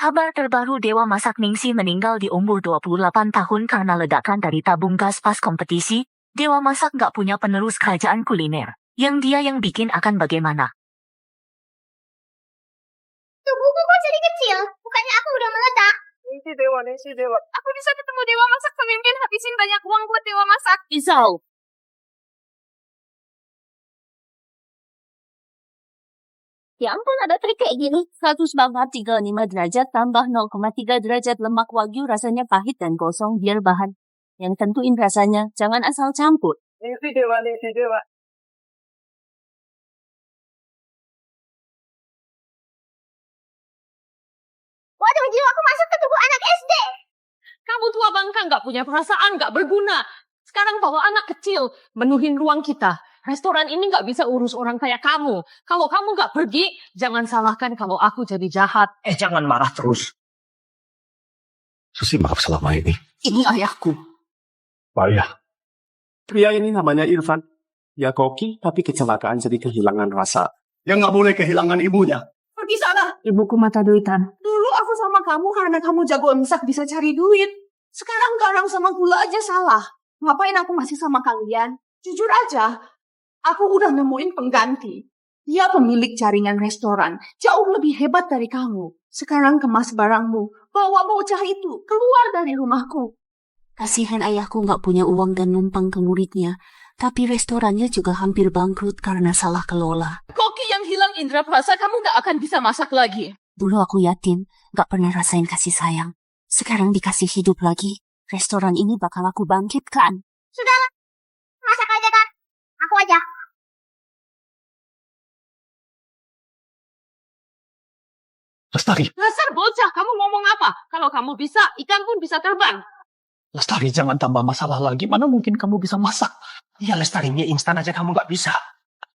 Kabar terbaru Dewa Masak Ningsi meninggal di umur 28 tahun karena ledakan dari tabung gas pas kompetisi. Dewa Masak nggak punya penerus kerajaan kuliner. Yang dia yang bikin akan bagaimana? Tubuhku kok jadi kecil? Bukannya aku udah meledak? Ningsi Dewa. Aku bisa ketemu Dewa Masak pemimpin habisin banyak uang buat Dewa Masak. Isau. Ya ampun, ada trik kayak gini. 100 banget 35 derajat tambah 0,3 derajat lemak wagyu rasanya pahit dan gosong biar bahan. Yang tentuin rasanya, jangan asal campur. Ningsi Dewa. Waduh, jiwaku masuk ke tubuh anak SD. Kamu tua bangka, nggak punya perasaan, nggak berguna. Sekarang bawa anak kecil, menuhin ruang kita. Restoran ini nggak bisa urus orang kayak kamu. Kalau kamu nggak pergi, jangan salahkan kalau aku jadi jahat. Jangan marah terus. Susi maaf selama ini. Ini ayahku. Ayah. Pria ini namanya Irfan. Ya koki, tapi kecelakaan jadi kehilangan rasa. Yang nggak boleh kehilangan ibunya. Pergi sana. Ibuku mata duitan. Dulu aku sama kamu karena kamu jago masak bisa cari duit. Sekarang garam sama gula aja salah. Ngapain aku masih sama kalian? Jujur aja, aku udah nemuin pengganti. Dia pemilik jaringan restoran, jauh lebih hebat dari kamu. Sekarang kemas barangmu, bawa bocah itu keluar dari rumahku. Kasihan ayahku nggak punya uang dan numpang ke muridnya. Tapi restorannya juga hampir bangkrut karena salah kelola. Koki yang hilang indera perasa, kamu nggak akan bisa masak lagi. Dulu aku yatim, nggak pernah rasain kasih sayang. Sekarang dikasih hidup lagi. Restoran ini bakal aku bangkitkan. Sudahlah, masak aja kan? Aku aja. Lestari. Dasar bocah, kamu ngomong apa? Kalau kamu bisa, ikan pun bisa terbang. Lestari jangan tambah masalah lagi. Mana mungkin kamu bisa masak? Ya Lestari, mie instan aja kamu nggak bisa.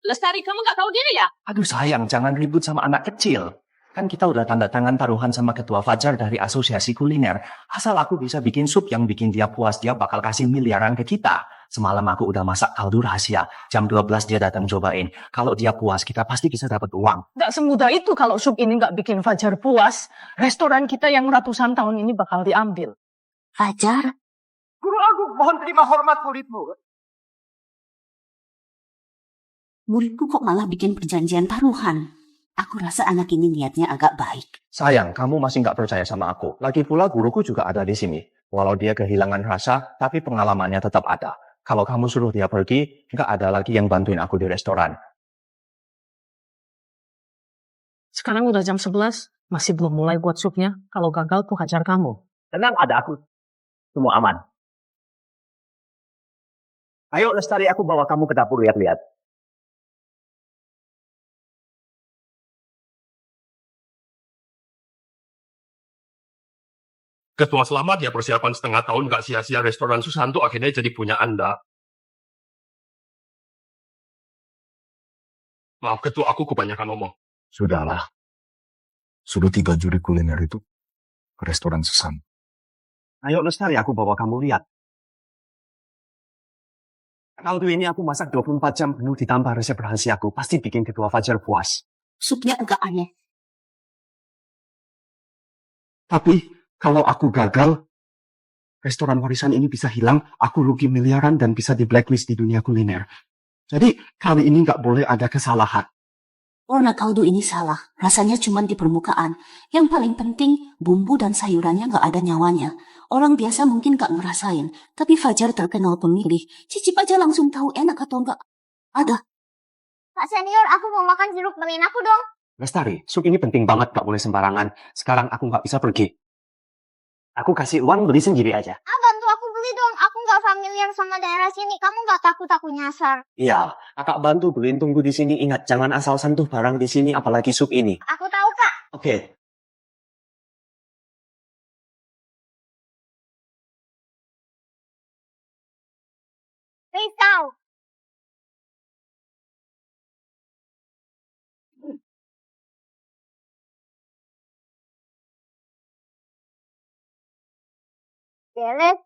Lestari, kamu nggak tahu diri ya? Aduh sayang, jangan ribut sama anak kecil. Kan kita udah tanda tangan taruhan sama Ketua Fajar dari Asosiasi Kuliner. Asal aku bisa bikin sup yang bikin dia puas, dia bakal kasih miliaran ke kita. Semalam aku udah masak kaldu rahasia. Jam 12 dia datang cobain. Kalau dia puas, kita pasti bisa dapat uang. Nggak semudah itu kalau sup ini nggak bikin Fajar puas. Restoran kita yang ratusan tahun ini bakal diambil. Fajar, Guru Agung, mohon terima hormat muridmu. muridku kok malah bikin perjanjian taruhan. Aku rasa anak ini niatnya agak baik. Sayang, kamu masih nggak percaya sama aku. Lagi pula guruku juga ada di sini. Walau dia kehilangan rasa, tapi pengalamannya tetap ada. Kalau kamu suruh dia pergi, nggak ada lagi yang bantuin aku di restoran. Sekarang udah jam 11, masih belum mulai buat supnya. Kalau gagal tuh hajar kamu. Tenang, ada aku. Semua aman. Ayo Lestari, aku bawa kamu ke dapur lihat-lihat. Ketua selamat ya, persiapan setengah tahun nggak sia-sia. Restoran Susanto akhirnya jadi punya Anda. Maaf Ketua, aku kebanyakan ngomong. Sudahlah. Suruh 3 juri kuliner itu ke restoran Susan. Ayo Lestari, aku bawa kamu lihat. Kaldu ini aku masak 24 jam penuh ditambah resep rahasiaku. Pasti bikin Ketua Fajar puas. Supnya agak aneh. Tapi kalau aku gagal, restoran warisan ini bisa hilang, aku rugi miliaran dan bisa di blacklist di dunia kuliner. Jadi kali ini nggak boleh ada kesalahan. Warna kaldu ini salah. Rasanya cuma di permukaan. Yang paling penting, bumbu dan sayurannya nggak ada nyawanya. Orang biasa mungkin nggak ngerasain. Tapi Fajar terkenal pemilih. Cicip aja langsung tahu enak atau nggak. Ada. Pak Senior, aku mau makan jeruk, beliin aku dong. Lestari, sup ini penting banget, nggak boleh sembarangan. Sekarang aku nggak bisa pergi. Aku kasih uang, beli sendiri aja. Bantu aku beli dong. Aku nggak familiar sama daerah sini. Kamu nggak takut aku nyasar? Iya, kakak bantu beliin, tunggu di sini. Ingat, jangan asal sentuh barang di sini, apalagi sup ini. Aku tahu, Kak. Oke. Risau. Beres.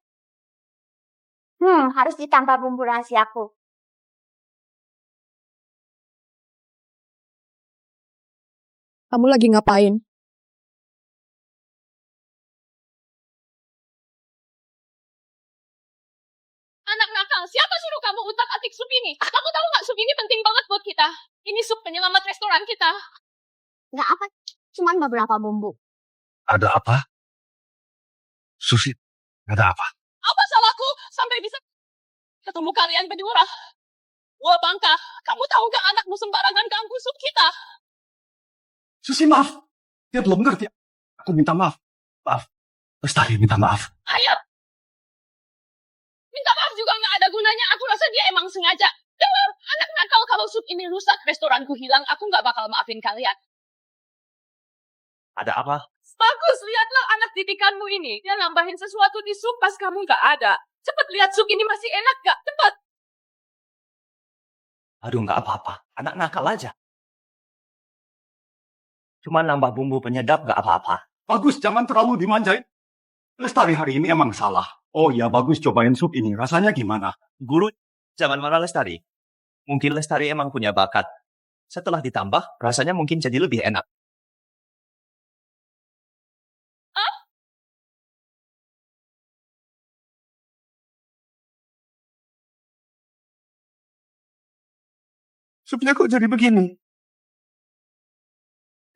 Harus ditambah bumbu rahasiaku. Kamu lagi ngapain? hilang. Siapa suruh kamu utak-atik sup ini? Kamu tahu nggak sup ini penting banget buat kita? Ini sup penyelamat restoran kita. Nggak apa, cuman beberapa bumbu. Ada apa? Susi, ada apa? Apa salahku sampai bisa ketemu kalian berdua? Wah bangka, kamu tahu nggak anakmu sembarangan ganggu sup kita? Susi, maaf. Dia belum ngerti. Aku minta maaf. Maaf. Lestari minta maaf. Ayat. Minta maaf juga nggak ada gunanya. Aku rasa dia emang sengaja. Dengar, anak nakal kalau sup ini rusak, restoranku hilang, aku nggak bakal maafin kalian. Ada apa? Bagus, lihatlah anak didikanmu ini. Dia nambahin sesuatu di sup pas kamu nggak ada. Cepet lihat sup ini masih enak nggak? Cepet. Aduh, nggak apa-apa. Anak nakal aja. Cuma nambah bumbu penyedap nggak apa-apa. Bagus, jangan terlalu dimanjain. Lestari hari ini emang salah. Oh ya, bagus, cobain sup ini. Rasanya gimana? Guru, jangan marah Lestari. Mungkin Lestari emang punya bakat. Setelah ditambah, rasanya mungkin jadi lebih enak. Supnya kok jadi begini?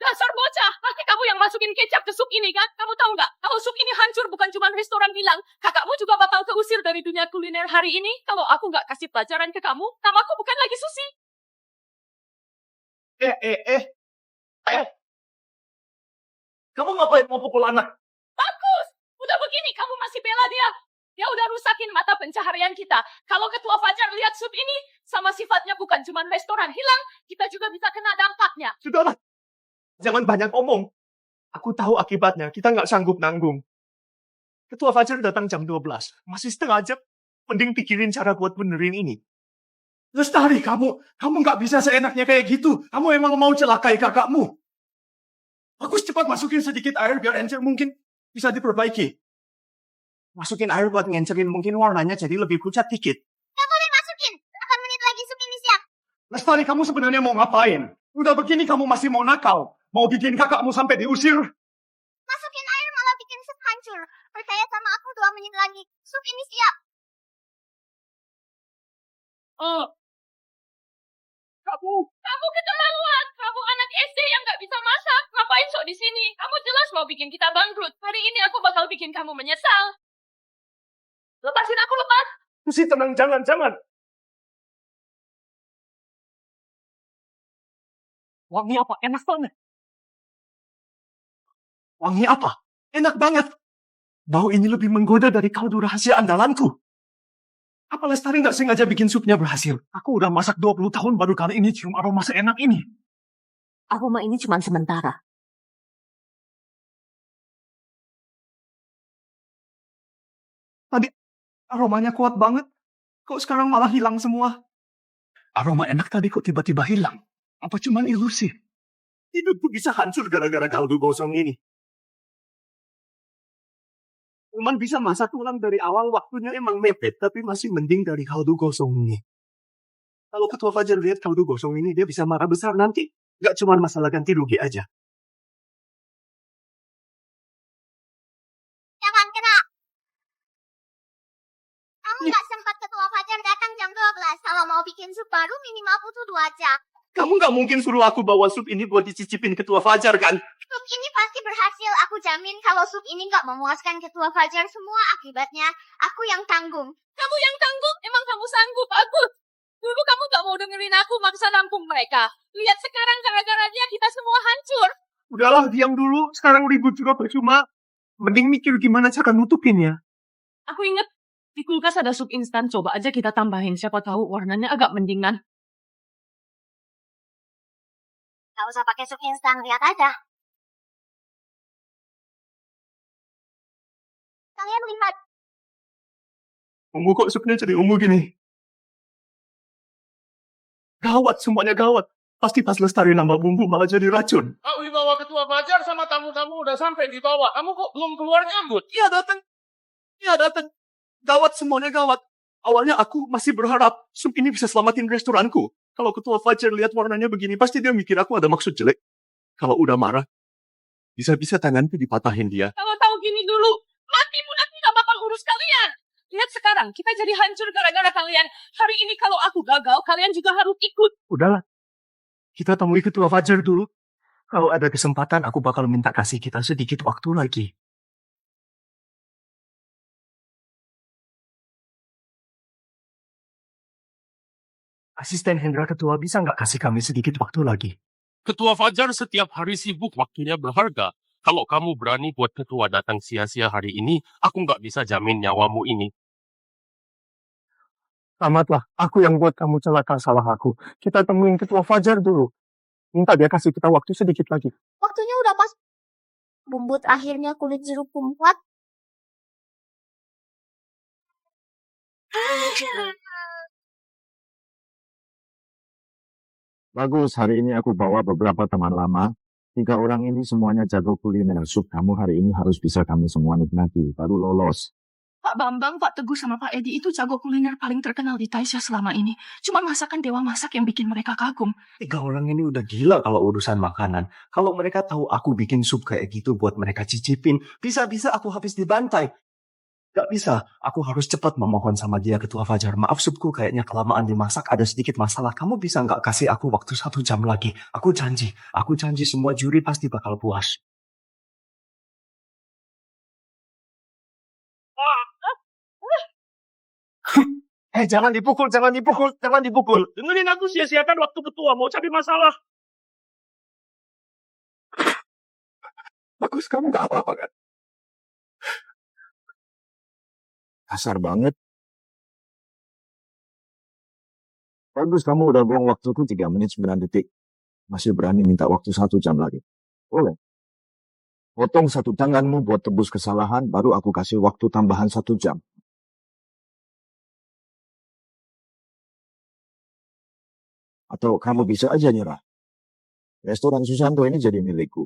Dasar bocah, pasti kamu yang masukin kecap ke sup ini kan? Kamu tahu nggak? Kalau sup ini hancur bukan cuma restoran hilang, kakakmu juga bakal keusir dari dunia kuliner hari ini. Kalau aku nggak kasih pelajaran ke kamu, namaku bukan lagi Susi. Kamu ngapain mau pukul anak? Bagus, udah begini kamu masih bela dia. Dia udah rusakin mata pencaharian kita. Kalau Ketua Fajar lihat sup ini, sama sifatnya bukan cuma restoran hilang, kita juga bisa kena dampaknya. Sudahlah. Jangan banyak omong. Aku tahu akibatnya. Kita nggak sanggup nanggung. Ketua Fajar datang jam 12. Masih setengah jam. Mending pikirin cara buat benerin ini. Lestari, kamu nggak bisa seenaknya kayak gitu. Kamu emang mau celakai kakakmu. Bagus, cepat masukin sedikit air biar encer mungkin bisa diperbaiki. Masukin air buat ngencerin mungkin warnanya jadi lebih pucat dikit. Nggak boleh masukin. 8 menit lagi sup ini siap. Lestari, kamu sebenarnya mau ngapain? Udah begini kamu masih mau nakal. Mau bikin kakakmu sampai diusir. Masukin air malah bikin sup hancur. Percaya sama aku 2 menit lagi. Sup ini siap. Kamu keterlaluan. Kamu anak SD yang nggak bisa masak. Ngapain sok di sini? Kamu jelas mau bikin kita bangkrut. Hari ini aku bakal bikin kamu menyesal. Lepasin aku, lepas. Susi, tenang. Jangan. Wangi apa? Enak banget. Wangi apa? Enak banget. Bau ini lebih menggoda dari kaldu rahasia andalanku. Apa Lestari nggak sengaja bikin supnya berhasil? Aku udah masak 20 tahun baru kali ini cium aroma seenak ini. Aroma ini cuma sementara. Tadi aromanya kuat banget. Kok sekarang malah hilang semua? Aroma enak tadi kok tiba-tiba hilang? Apa cuman ilusi? Hidupku bisa hancur gara-gara kaldu gosong ini. Cuman bisa masak ulang dari awal, waktunya emang mepet, tapi masih mending dari kaldu gosong ini. Kalau Ketua Fajar lihat kaldu gosong ini, dia bisa marah besar nanti. Gak cuma masalah ganti rugi aja. Jangan kena. Kamu nggak sempat Ketua Fajar datang jam 12. Kalau mau bikin sup baru minimal butuh 2 jam. Kamu gak mungkin suruh aku bawa sup ini buat dicicipin Ketua Fajar, kan? Sup ini pasti berhasil. Aku jamin kalau sup ini nggak memuaskan Ketua Fajar, semua akibatnya aku yang tanggung. Kamu yang tanggung? Emang kamu sanggup? Bagus. Dulu kamu gak mau dengerin aku maksa nampung mereka. Lihat sekarang gara-gara dia kita semua hancur. Udahlah, diam dulu. Sekarang ribut juga percuma. Mending mikir gimana cara nutupinnya. Aku inget di kulkas ada sup instan. Coba aja kita tambahin. Siapa tahu warnanya agak mendingan. Nggak usah pakai sup instan, lihat aja. Kalian lihat. Ungu kok supnya jadi ungu gini? Gawat, semuanya gawat. Pasti pas Lestari nambah bumbu malah jadi racun. Pak Wibawa Ketua Fajar sama tamu-tamu udah sampai di bawah. Kamu kok belum keluar nyambut? Iya datang. Gawat, semuanya gawat. Awalnya aku masih berharap sup ini bisa selamatin restoranku. Kalau Ketua Fajar lihat warnanya begini, pasti dia mikir aku ada maksud jelek. Kalau udah marah, bisa-bisa tanganku dipatahin dia. Kalau tahu gini dulu, mati pun aku gak bakal urus kalian. Lihat sekarang, kita jadi hancur gara-gara kalian. Hari ini kalau aku gagal, kalian juga harus ikut. Udahlah, kita temui ketua Fajar dulu. Kalau ada kesempatan, aku bakal minta kasih kita sedikit waktu lagi. Asisten Hendra Ketua bisa nggak kasih kami sedikit waktu lagi? Ketua Fajar setiap hari sibuk, waktunya berharga. Kalau kamu berani buat ketua datang sia-sia hari ini, aku nggak bisa jamin nyawamu ini. Tamatlah, aku yang buat kamu celaka, salah aku. Kita temuin ketua Fajar dulu. Minta dia kasih kita waktu sedikit lagi. Waktunya udah pas. Bumbut akhirnya kulit jeruk kumpat. Bagus, hari ini aku bawa beberapa teman lama. 3 orang ini semuanya jago kuliner. Sup kamu hari ini harus bisa kami semua nikmati. Baru lolos. Pak Bambang, Pak Teguh, sama Pak Edi itu jago kuliner paling terkenal di Taisha selama ini. Cuma masakan Dewa Masak yang bikin mereka kagum. 3 orang ini udah gila kalau urusan makanan. Kalau mereka tahu aku bikin sup kayak gitu buat mereka cicipin, bisa-bisa aku habis dibantai. Gak bisa, aku harus cepat memohon sama dia, Ketua Fajar. Maaf, supku kayaknya kelamaan dimasak, ada sedikit masalah. Kamu bisa nggak kasih aku waktu 1 jam lagi? Aku janji semua juri pasti bakal puas. Jangan dipukul. Dengerin aku sia-siakan waktu ketua, mau cari masalah. Bagus, kamu gak apa-apa kan? Kasar banget. Bagus, kamu udah buang waktuku 3 menit 9 detik. Masih berani minta waktu 1 jam lagi. Boleh. Potong 1 tanganmu buat tebus kesalahan, baru aku kasih waktu tambahan 1 jam. Atau kamu bisa aja nyerah. Restoran Susanto ini jadi milikku.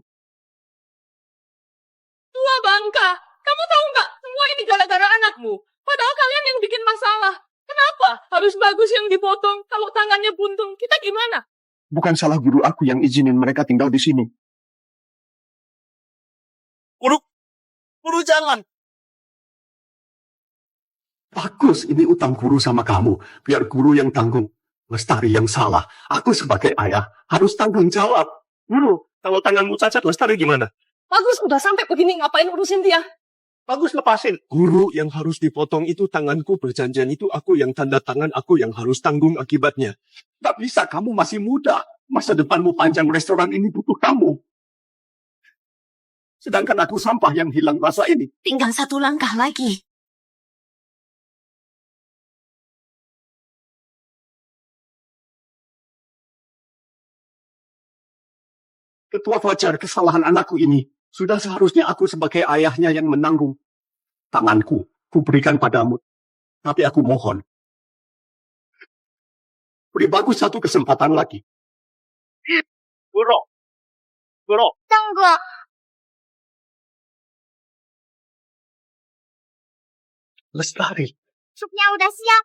Tua Bangka, kamu tahu nggak? Semua ini gara-gara anakmu. Padahal kalian yang bikin masalah. Kenapa harus bagus yang dipotong? Kalau tangannya buntung, kita gimana? Bukan salah guru aku yang izinin mereka tinggal di sini. Guru jangan. Bagus, ini utang guru sama kamu. Biar guru yang tanggung. Lestari yang salah. Aku sebagai ayah harus tanggung jawab. Guru, kalau tanganmu cacat, Lestari gimana? Bagus, udah sampai begini ngapain urusin dia? Bagus, lepasin. Guru yang harus dipotong itu tanganku, perjanjian itu aku yang tanda tangan, aku yang harus tanggung akibatnya. Gak bisa, kamu masih muda. Masa depanmu panjang, restoran ini butuh kamu. Sedangkan aku sampah yang hilang rasa ini. Tinggal 1 langkah lagi. Ketua Fajar, kesalahan anakku ini. Sudah seharusnya aku sebagai ayahnya yang menanggung. Tanganku, ku berikan padamu. Tapi aku mohon. Beri Bagus 1 kesempatan lagi. Guru. Tunggu. Lestari. Supnya udah siap.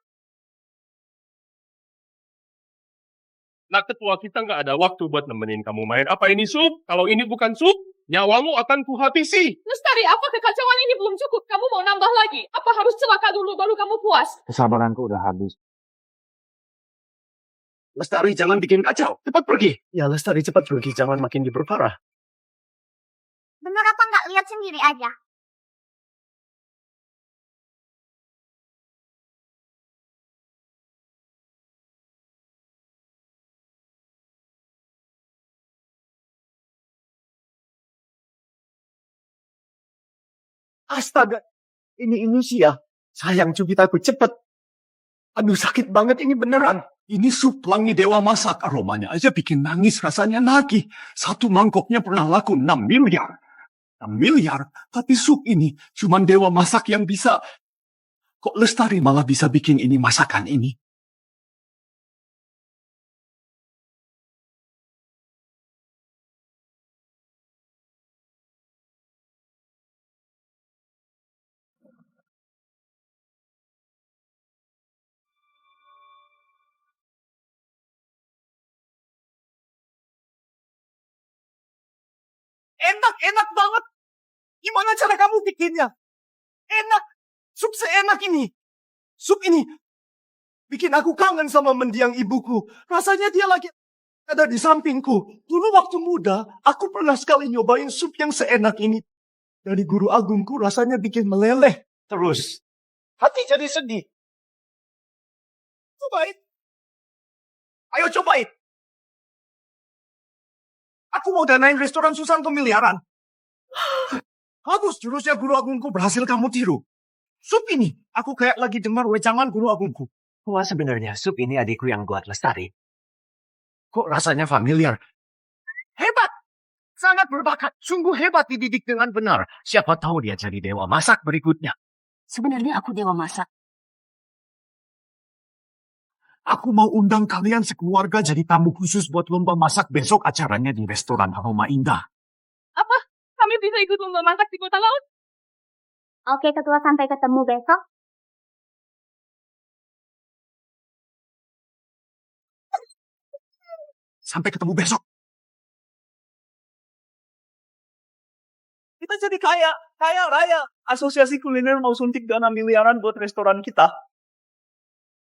Nah, ketua, kita nggak ada waktu buat nemenin kamu main. Apa ini sup? Kalau ini bukan sup, nyawamu akan kuhabisi. Lestari, apa kekacauan ini belum cukup? Kamu mau nambah lagi? Apa harus celaka dulu baru kamu puas? Kesabaranku udah habis. Lestari, jangan bikin kacau. Cepat pergi. Ya, Lestari cepat pergi, jangan makin diperparah. Bener apa nggak lihat sendiri aja? Astaga. Ini Sia. Sayang, cubit aku cepet. Aduh, sakit banget ini beneran. Ini sup pelangi Dewa Masak. Aromanya aja bikin nangis, rasanya nagih. 1 mangkoknya pernah laku 6 miliar. 6 miliar? Tapi sup ini cuma Dewa Masak yang bisa. Kok Lestari malah bisa bikin ini masakan ini? Enak banget. Gimana cara kamu bikinnya? Enak. Sup seenak ini. Sup ini bikin aku kangen sama mendiang ibuku. Rasanya dia lagi ada di sampingku. Dulu waktu muda, aku pernah sekali nyobain sup yang seenak ini. Dari guru agungku rasanya bikin meleleh. Terus, hati jadi sedih. Cobain. Ayo cobain. Aku mau danain restoran Susanto miliaran. Bagus, jurusnya guru agungku berhasil kamu tiru. Sup ini, aku kayak lagi dengar wejangan guru agungku. Wah, sebenarnya sup ini adikku yang buat Lestari. Kok rasanya familiar? Hebat! Sangat berbakat. Sungguh hebat dididik dengan benar. Siapa tahu dia jadi dewa masak berikutnya. Sebenarnya aku dewa masak. Aku mau undang kalian sekeluarga jadi tamu khusus buat lomba masak besok acaranya di restoran Aroma Indah. Apa? Kami bisa ikut lomba masak di kota laut? Oke, ketua, sampai ketemu besok. Sampai ketemu besok. Kita jadi kaya raya. Asosiasi kuliner mau suntik dana miliaran buat restoran kita.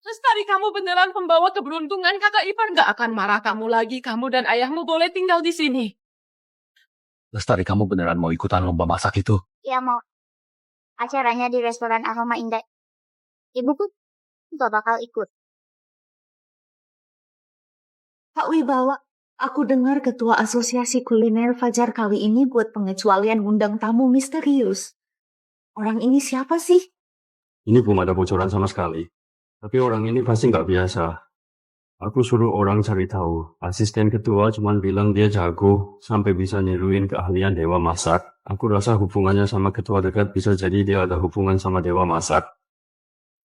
Lestari, kamu beneran pembawa keberuntungan. Kakak ipar nggak akan marah kamu lagi. Kamu dan ayahmu boleh tinggal di sini. Lestari, kamu beneran mau ikutan lomba masak itu? Ya mau. Acaranya di restoran Aroma Indah. Ibuku nggak bakal ikut. Pak Wibawa, aku dengar ketua asosiasi kuliner Fajar kali ini buat pengecualian undang tamu misterius. Orang ini siapa sih? Ini belum ada bocoran sama sekali. Tapi orang ini pasti nggak biasa. Aku suruh orang cari tahu. Asisten ketua cuma bilang dia jago sampai bisa niruin keahlian dewa masak. Aku rasa hubungannya sama ketua dekat bisa jadi dia ada hubungan sama dewa masak.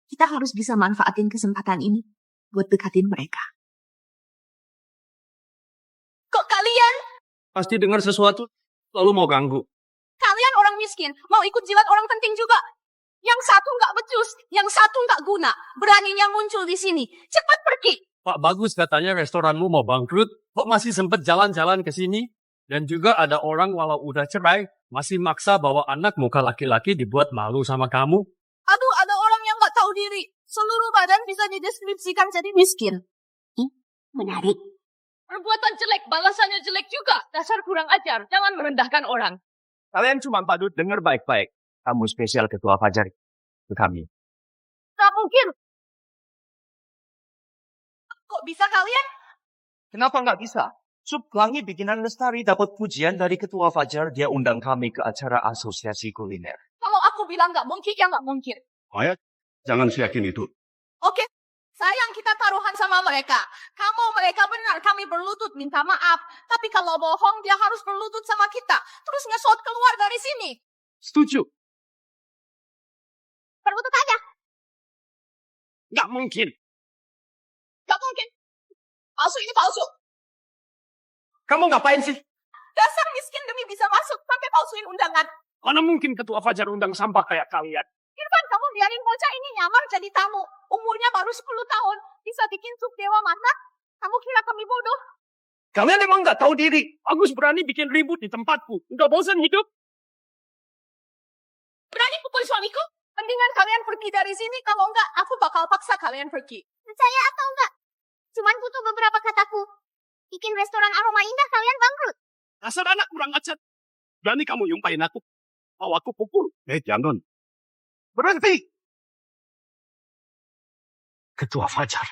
Kita harus bisa manfaatin kesempatan ini buat dekatin mereka. Kok kalian? Pasti dengar sesuatu, lalu mau ganggu. Kalian orang miskin. Mau ikut jilat orang penting juga. Yang satu nggak becus, yang satu nggak guna. Beraninya muncul di sini. Cepat pergi. Pak Bagus katanya restoranmu mau bangkrut, kok masih sempet jalan-jalan ke sini? Dan juga ada orang walau udah cerai, masih maksa bawa anak muka laki-laki dibuat malu sama kamu. Aduh, ada orang yang nggak tahu diri. Seluruh badan bisa dideskripsikan jadi miskin. Menarik. Perbuatan jelek, balasannya jelek juga. Dasar kurang ajar, jangan merendahkan orang. Kalian cuma padut dengar baik-baik. Kamu spesial ketua Fajar ke kami. Tak mungkin. Kok bisa kalian? Kenapa nggak bisa? Sup Pelangi bikinan Lestari dapat pujian dari ketua Fajar. Dia undang kami ke acara asosiasi kuliner. Kalau aku bilang nggak mungkin, ya nggak mungkin. Maya, jangan yakin itu. Oke, sayang kita taruhan sama mereka. Kamu mereka benar, kami berlutut minta maaf. Tapi kalau bohong, dia harus berlutut sama kita. Terus ngesot keluar dari sini. Setuju. Berlutut aja. Nggak mungkin. Nggak mungkin. Palsu ini palsu. Kamu ngapain sih? Dasar miskin demi bisa masuk, sampai palsuin undangan. Mana mungkin ketua Fajar undang sampah kayak kalian? Irfan, kamu biarin bocah ini nyamar jadi tamu. Umurnya baru 10 tahun. Bisa bikin sup dewa masak? Kamu kira kami bodoh? Kalian emang nggak tahu diri. Agus berani bikin ribut di tempatku. Nggak bosan hidup? Berani pukul suamiku? Mendingan kalian pergi dari sini. Kalau enggak, aku bakal paksa kalian pergi. Percaya atau enggak? Cuman butuh beberapa kataku. Bikin restoran Aroma Indah kalian bangkrut. Dasar anak kurang ajar. Berani kamu yumpain aku. Mau aku pukul. Jangan. Berhenti! Ketua Fajar.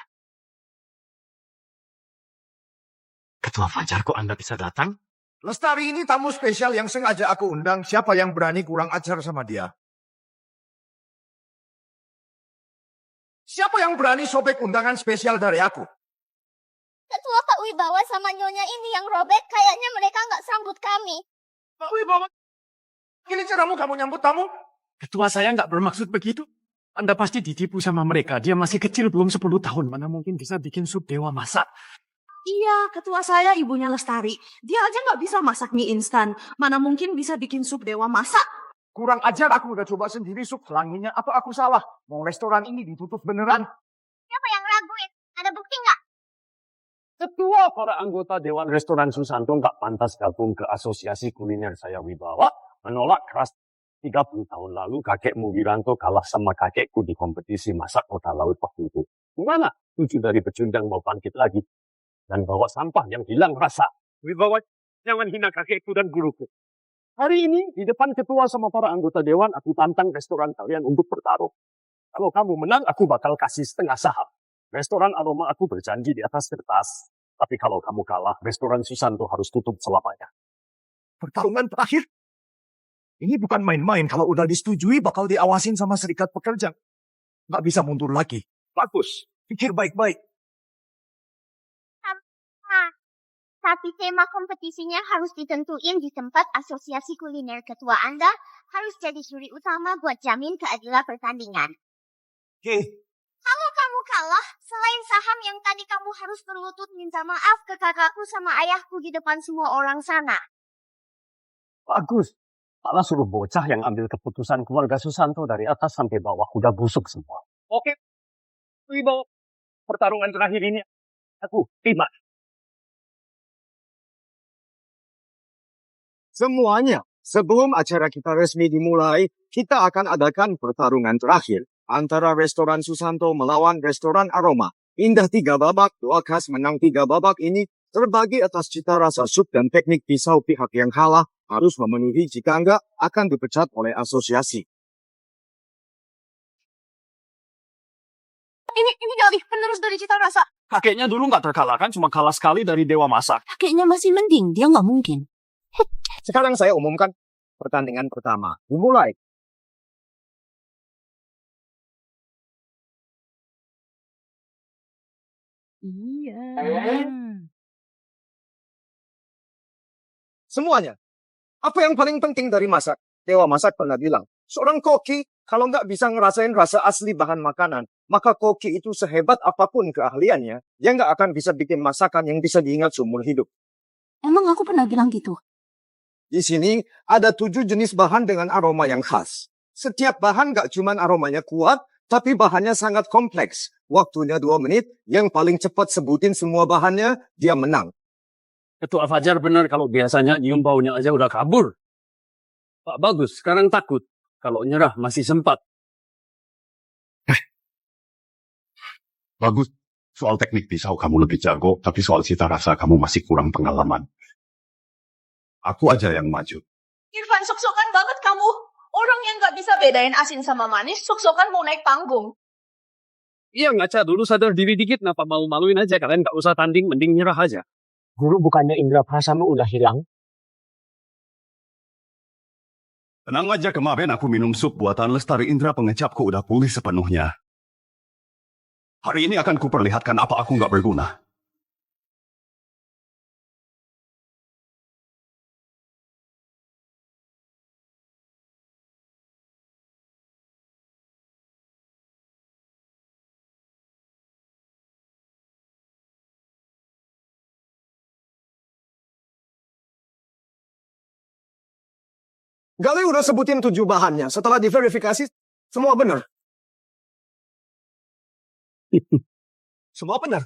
Ketua Fajar, kok Anda bisa datang? Lestari ini tamu spesial yang sengaja aku undang. Siapa yang berani kurang ajar sama dia? Siapa yang berani sobek undangan spesial dari aku? Ketua Pak Wibawa sama Nyonya ini yang robek, kayaknya mereka nggak sambut kami. Pak Wibawa, ini caramu kamu nyambut tamu? Ketua saya nggak bermaksud begitu. Anda pasti ditipu sama mereka. Dia masih kecil, belum 10 tahun. Mana mungkin bisa bikin sup dewa masak. Iya, ketua saya ibunya Lestari. Dia aja nggak bisa masak mie instan. Mana mungkin bisa bikin sup dewa masak? Kurang ajar, aku udah coba sendiri sup pelanginya. Apa aku salah? Mau restoran ini ditutup beneran? Siapa yang raguin? Ada bukti nggak? Ketua para anggota Dewan Restoran Susanto nggak pantas gabung ke asosiasi kuliner saya Wibawa. Menolak keras 30 tahun lalu kakekmu Wiranto kalah sama kakekku di kompetisi masak kota laut waktu itu. Gimana? 7 dari pecundang mau bangkit lagi. Dan bawa sampah yang hilang rasa. Wibawa, jangan hina kakekku dan guruku. Hari ini, di depan ketua sama para anggota dewan, aku tantang restoran kalian untuk bertarung. Kalau kamu menang, aku bakal kasih setengah saham. Restoran Aroma aku berjanji di atas kertas. Tapi kalau kamu kalah, restoran Susanto harus tutup selamanya. Pertarungan terakhir? Ini bukan main-main. Kalau udah disetujui, bakal diawasin sama serikat pekerja. Nggak bisa mundur lagi. Bagus. Pikir baik-baik. Tapi tema kompetisinya harus ditentuin di tempat asosiasi kuliner ketua Anda harus jadi juri utama buat jamin keadilan pertandingan. Oke. Kalau kamu kalah, selain saham yang tadi kamu harus berlutut minta maaf ke kakakku sama ayahku di depan semua orang sana. Bagus. Malah suruh bocah yang ambil keputusan keluarga Susanto dari atas sampai bawah udah busuk semua. Oke. Wibawa, pertarungan terakhir ini aku terima. Semuanya, sebelum acara kita resmi dimulai, kita akan adakan pertarungan terakhir antara restoran Susanto melawan restoran Aroma. Indah 3 babak, 2 khas menang 3 babak ini terbagi atas cita rasa sup dan teknik pisau. Pihak yang kalah harus memenuhi, jika enggak akan dipecat oleh asosiasi. Ini Galih, penerus dari cita rasa. Kakeknya dulu nggak terkalahkan, cuma kalah sekali dari Dewa Masak. Kakeknya masih mending, dia nggak mungkin. Sekarang saya umumkan pertandingan pertama. Dimulai. Iya. Semuanya. Apa yang paling penting dari masak? Dewa Masak pernah bilang, seorang koki kalau nggak bisa ngerasain rasa asli bahan makanan, maka koki itu sehebat apapun keahliannya, dia nggak akan bisa bikin masakan yang bisa diingat seumur hidup. Emang aku pernah bilang gitu? Di sini ada 7 jenis bahan dengan aroma yang khas. Setiap bahan nggak cuma aromanya kuat, tapi bahannya sangat kompleks. Waktunya 2 menit, yang paling cepat sebutin semua bahannya, dia menang. Ketua Fajar benar kalau biasanya nyium baunya aja udah kabur. Pak Bagus, sekarang takut. Kalau nyerah masih sempat. Bagus. Soal teknik pisau kamu lebih jago, tapi soal cita rasa kamu masih kurang pengalaman. Aku aja yang maju. Irfan, sok-sokan banget kamu. Orang yang nggak bisa bedain asin sama manis, sok-sokan mau naik panggung. Iya ngaca dulu sadar diri dikit, kenapa malu-maluin aja. Kalian gak usah tanding, mending nyerah aja. Guru bukannya indera perasamu udah hilang? Tenang aja, kemarin aku minum sup buatan Lestari Indra, pengecapku udah pulih sepenuhnya. Hari ini akan kuperlihatkan apa aku nggak berguna. Gali udah sebutin 7 bahannya. Setelah diverifikasi, semua benar. Semua benar.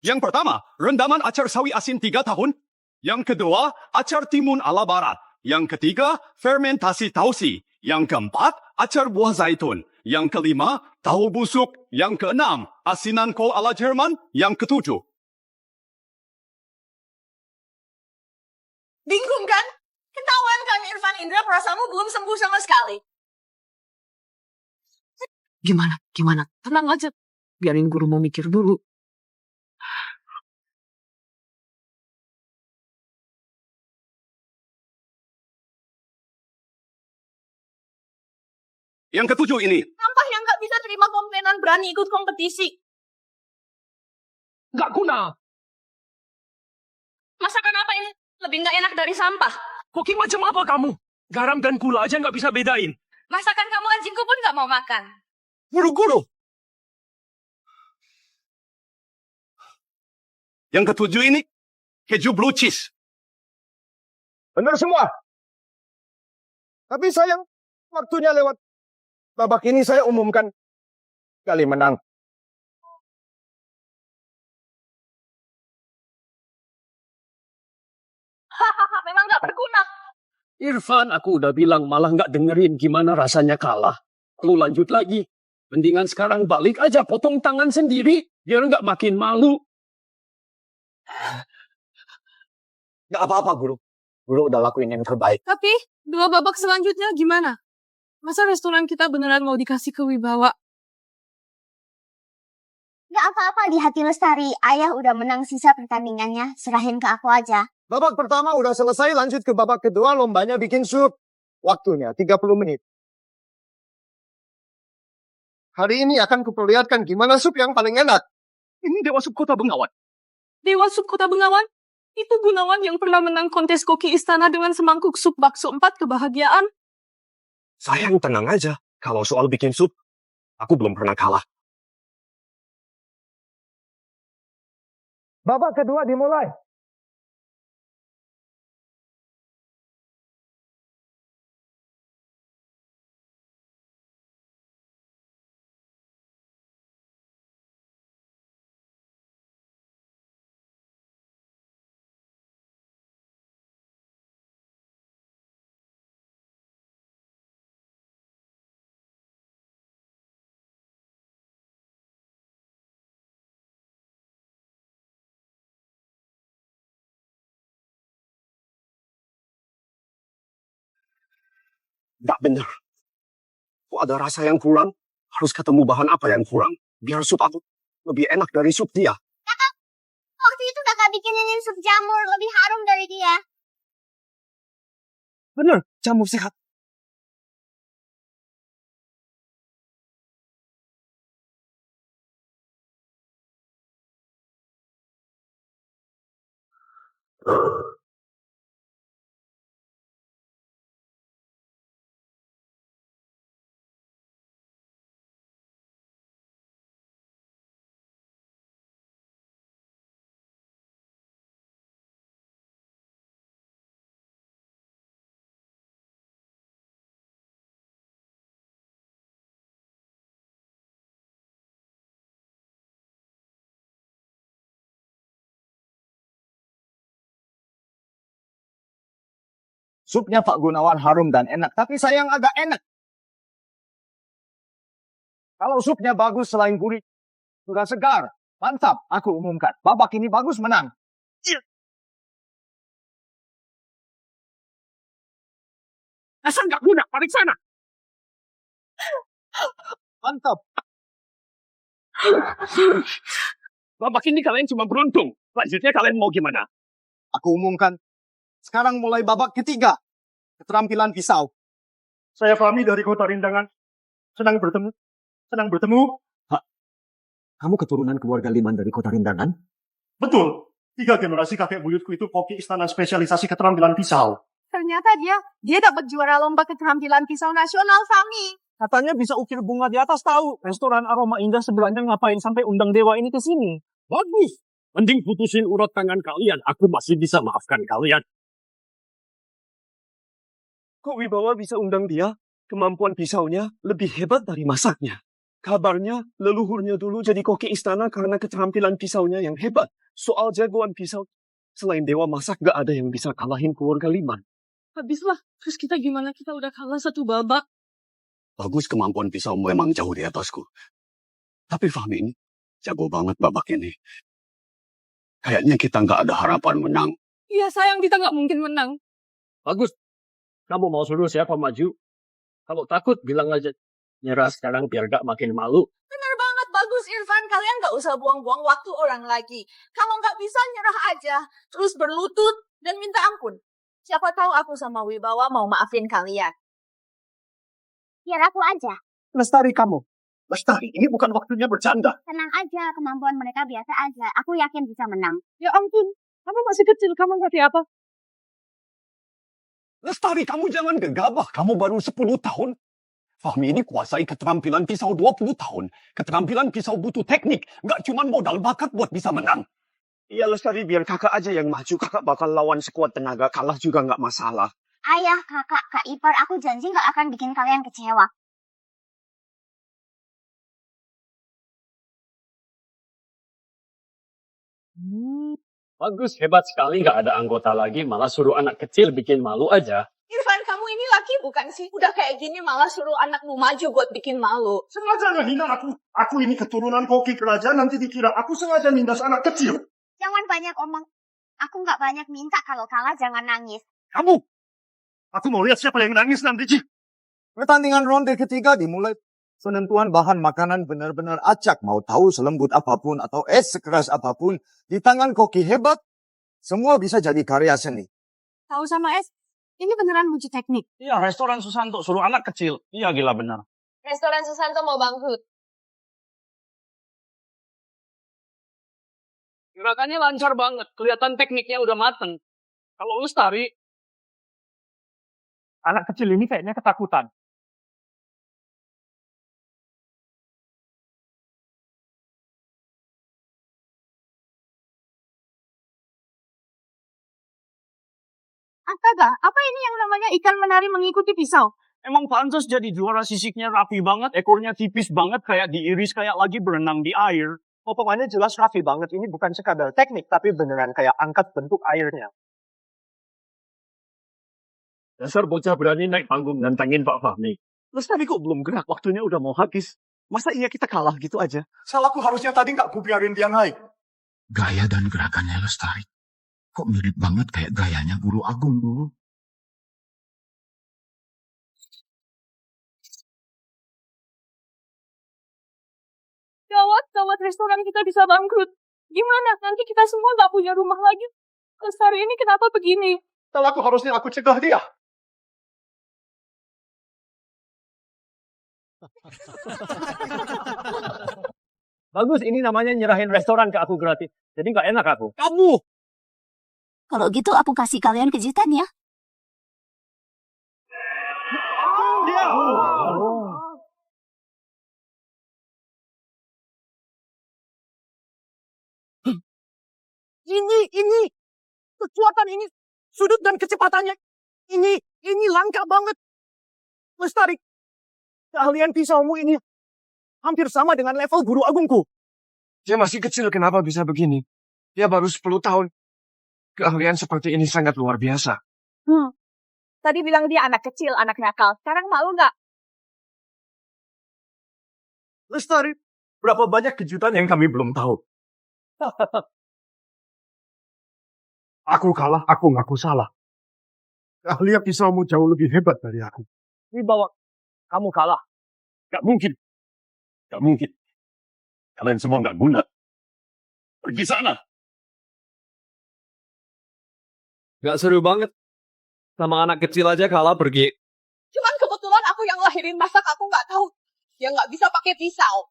Yang pertama, rendaman acar sawi asin 3 tahun. Yang kedua, acar timun ala barat. Yang ketiga, fermentasi tausi. Yang keempat, acar buah zaitun. Yang kelima, tahu busuk. Yang keenam, asinan kol ala Jerman. Yang ketujuh. Bingung kan? Ketahuan kan Irfan Indra, perasaanmu belum sembuh sama sekali. Gimana? Tenang aja. Biarin guru mau mikir dulu. Yang ketujuh ini. Sampah yang nggak bisa terima komplainan berani ikut kompetisi. Gak guna. Masakan apa ini lebih nggak enak dari sampah? Koki macam apa kamu? Garam dan gula aja nggak bisa bedain. Masakan kamu anjingku pun nggak mau makan. Guru-guru. Yang ketujuh ini, keju blue cheese. Benar semua. Tapi sayang, Waktunya lewat. Babak ini saya umumkan. Kali menang. Memang gak berguna. Irfan, aku udah bilang malah nggak dengerin gimana rasanya kalah. Lu lanjut lagi. Mendingan sekarang balik aja, potong tangan sendiri. Biar nggak makin malu. Nggak apa-apa, Guru. Guru udah lakuin yang terbaik. Tapi 2 babak selanjutnya gimana? Masa restoran kita beneran mau dikasih ke Wibawa? Gak apa-apa di hati Lestari. Ayah udah menang sisa pertandingannya. Serahin ke aku aja. Babak pertama udah selesai, lanjut ke babak kedua, lombanya bikin sup. Waktunya 30 menit. Hari ini akan kuperlihatkan gimana sup yang paling enak. Ini Dewa Sup Kota Bengawan. Dewa Sup Kota Bengawan? Itu Gunawan yang pernah menang kontes koki istana dengan semangkuk sup bakso 4 kebahagiaan. Sayang, tenang aja. Kalau soal bikin sup, aku belum pernah kalah. Babak kedua dimulai. Nggak bener. Kok ada rasa yang kurang? Harus ketemu bahan apa yang kurang. Biar sup aku lebih enak dari sup dia. Waktu itu kakak bikinin sup jamur. Lebih harum dari dia. Bener, jamur sehat. Supnya Pak Gunawan harum dan enak, tapi sayang agak enak. Kalau supnya bagus selain gurih, sudah segar, mantap, aku umumkan. Babak ini bagus menang. Asal nggak guna, balik sana. Mantap. Babak ini kalian cuma beruntung. Lanjutnya kalian mau gimana? Aku umumkan. Sekarang mulai babak ketiga. Keterampilan pisau. Saya Fahmi dari Kota Rindangan. Senang bertemu. Senang bertemu. Kamu keturunan keluarga Liman dari Kota Rindangan? Betul. 3 generasi kakek buyutku itu koki istana spesialisasi keterampilan pisau. Ternyata dia dapat juara lomba keterampilan pisau nasional, Fahmi. Katanya bisa ukir bunga di atas tahu. Restoran Aroma Indah sebelahnya ngapain sampai undang dewa ini ke sini? Bagus. Mending putusin urat tangan kalian. Aku masih bisa maafkan kalian. Kok Wibawa bisa undang dia? Kemampuan pisaunya lebih hebat dari masaknya. Kabarnya leluhurnya dulu jadi koki istana karena keterampilan pisaunya yang hebat. Soal jagoan pisau, selain dewa masak gak ada yang bisa kalahin keluarga Liman. Habislah. Terus kita gimana? Kita udah kalah 1 babak. Bagus, kemampuan pisau memang jauh di atasku. Tapi Fahmi ini jago banget babak ini. Kayaknya kita nggak ada harapan menang. Iya sayang, kita nggak mungkin menang. Bagus. Kamu mau suruh siapa maju? Kalau takut, bilang aja. Nyerah sekarang biar gak makin malu. Benar banget, bagus Irfan. Kalian nggak usah buang-buang waktu orang lagi. Kalau nggak bisa, nyerah aja. Terus berlutut dan minta ampun. Siapa tahu aku sama Wibawa mau maafin kalian. Biar aku aja. Lestari kamu. Lestari, ini bukan waktunya bercanda. Tenang aja, kemampuan mereka biasa aja. Aku yakin bisa menang. Ya ampun, kamu masih kecil, kamu ngerti apa? Lestari, kamu jangan gegabah. Kamu baru 10 tahun. Fahmi ini kuasai keterampilan pisau 20 tahun. Keterampilan pisau butuh teknik. Nggak cuma modal bakat buat bisa menang. Iya Lestari, biar kakak aja yang maju. Kakak bakal lawan sekuat tenaga. Kalah juga nggak masalah. Ayah, kakak, kak ipar, aku janji gak akan bikin kalian kecewa. Bagus, hebat sekali nggak ada anggota lagi, malah suruh anak kecil bikin malu aja. Irfan, kamu ini laki bukan sih? Udah kayak gini malah suruh anakmu maju buat bikin malu. Sengaja ngehina aku. Aku ini keturunan koki kerajaan, nanti dikira aku sengaja nindas anak kecil. Jangan banyak omong. Aku gak banyak minta, kalau kalah jangan nangis. Kamu! Aku mau lihat siapa yang nangis nanti, Ci. Pertandingan ronde ketiga dimulai. Penentuan bahan makanan benar-benar acak. Mau tahu selembut apapun atau es sekeras apapun. Di tangan koki hebat, semua bisa jadi karya seni. Tahu sama es, ini beneran uji teknik. Iya, restoran Susanto suruh anak kecil. Iya, gila benar. Restoran Susanto mau bangkrut. Gerakannya lancar banget. Kelihatan tekniknya udah mateng. Kalau Lestari, anak kecil ini kayaknya ketakutan. Astaga, apa ini yang namanya ikan menari mengikuti pisau? Emang pantas jadi juara, sisiknya rapi banget, ekornya tipis banget, kayak diiris kayak lagi berenang di air. Oh, pokoknya jelas rapi banget. Ini bukan sekadar teknik, tapi beneran kayak angkat bentuk airnya. Dasar bocah berani naik panggung nantangin Pak Fahmi. Lestari kok belum gerak, waktunya udah mau habis. Masa iya kita kalah gitu aja? Salahku harusnya tadi nggak kubiarin dia naik. Gaya dan gerakannya Lestari. Kok mirip banget kayak gayanya Guru Agung dulu. Gawat restoran kita bisa bangkrut. Gimana? Nanti kita semua gak punya rumah lagi. Lestari ini kenapa begini? Salahku harusnya aku cegah dia. Bagus, ini namanya nyerahin restoran ke aku gratis. Jadi nggak enak aku. Kamu! Kalau gitu aku kasih kalian kejutan ya. Dia! Ini, kekuatan ini, sudut dan kecepatannya, ini langka banget. Lestari, keahlian pisaumu ini hampir sama dengan level Guru Agungku. Dia masih kecil, kenapa bisa begini? Dia baru 10 tahun. Keahlian seperti ini sangat luar biasa. Tadi bilang dia anak kecil, anak nakal. Sekarang malu gak? Lestari, berapa banyak kejutan yang kami belum tahu. Aku kalah, aku ngaku salah. Keahlian pisaumu jauh lebih hebat dari aku. Wibawa, kamu kalah. Gak mungkin. Gak mungkin. Kalian semua gak guna. Pergi sana. Gak seru banget. Sama anak kecil aja kalah pergi. Cuman kebetulan aku yang lahirin masak, aku gak tahu. Dia gak bisa pakai pisau.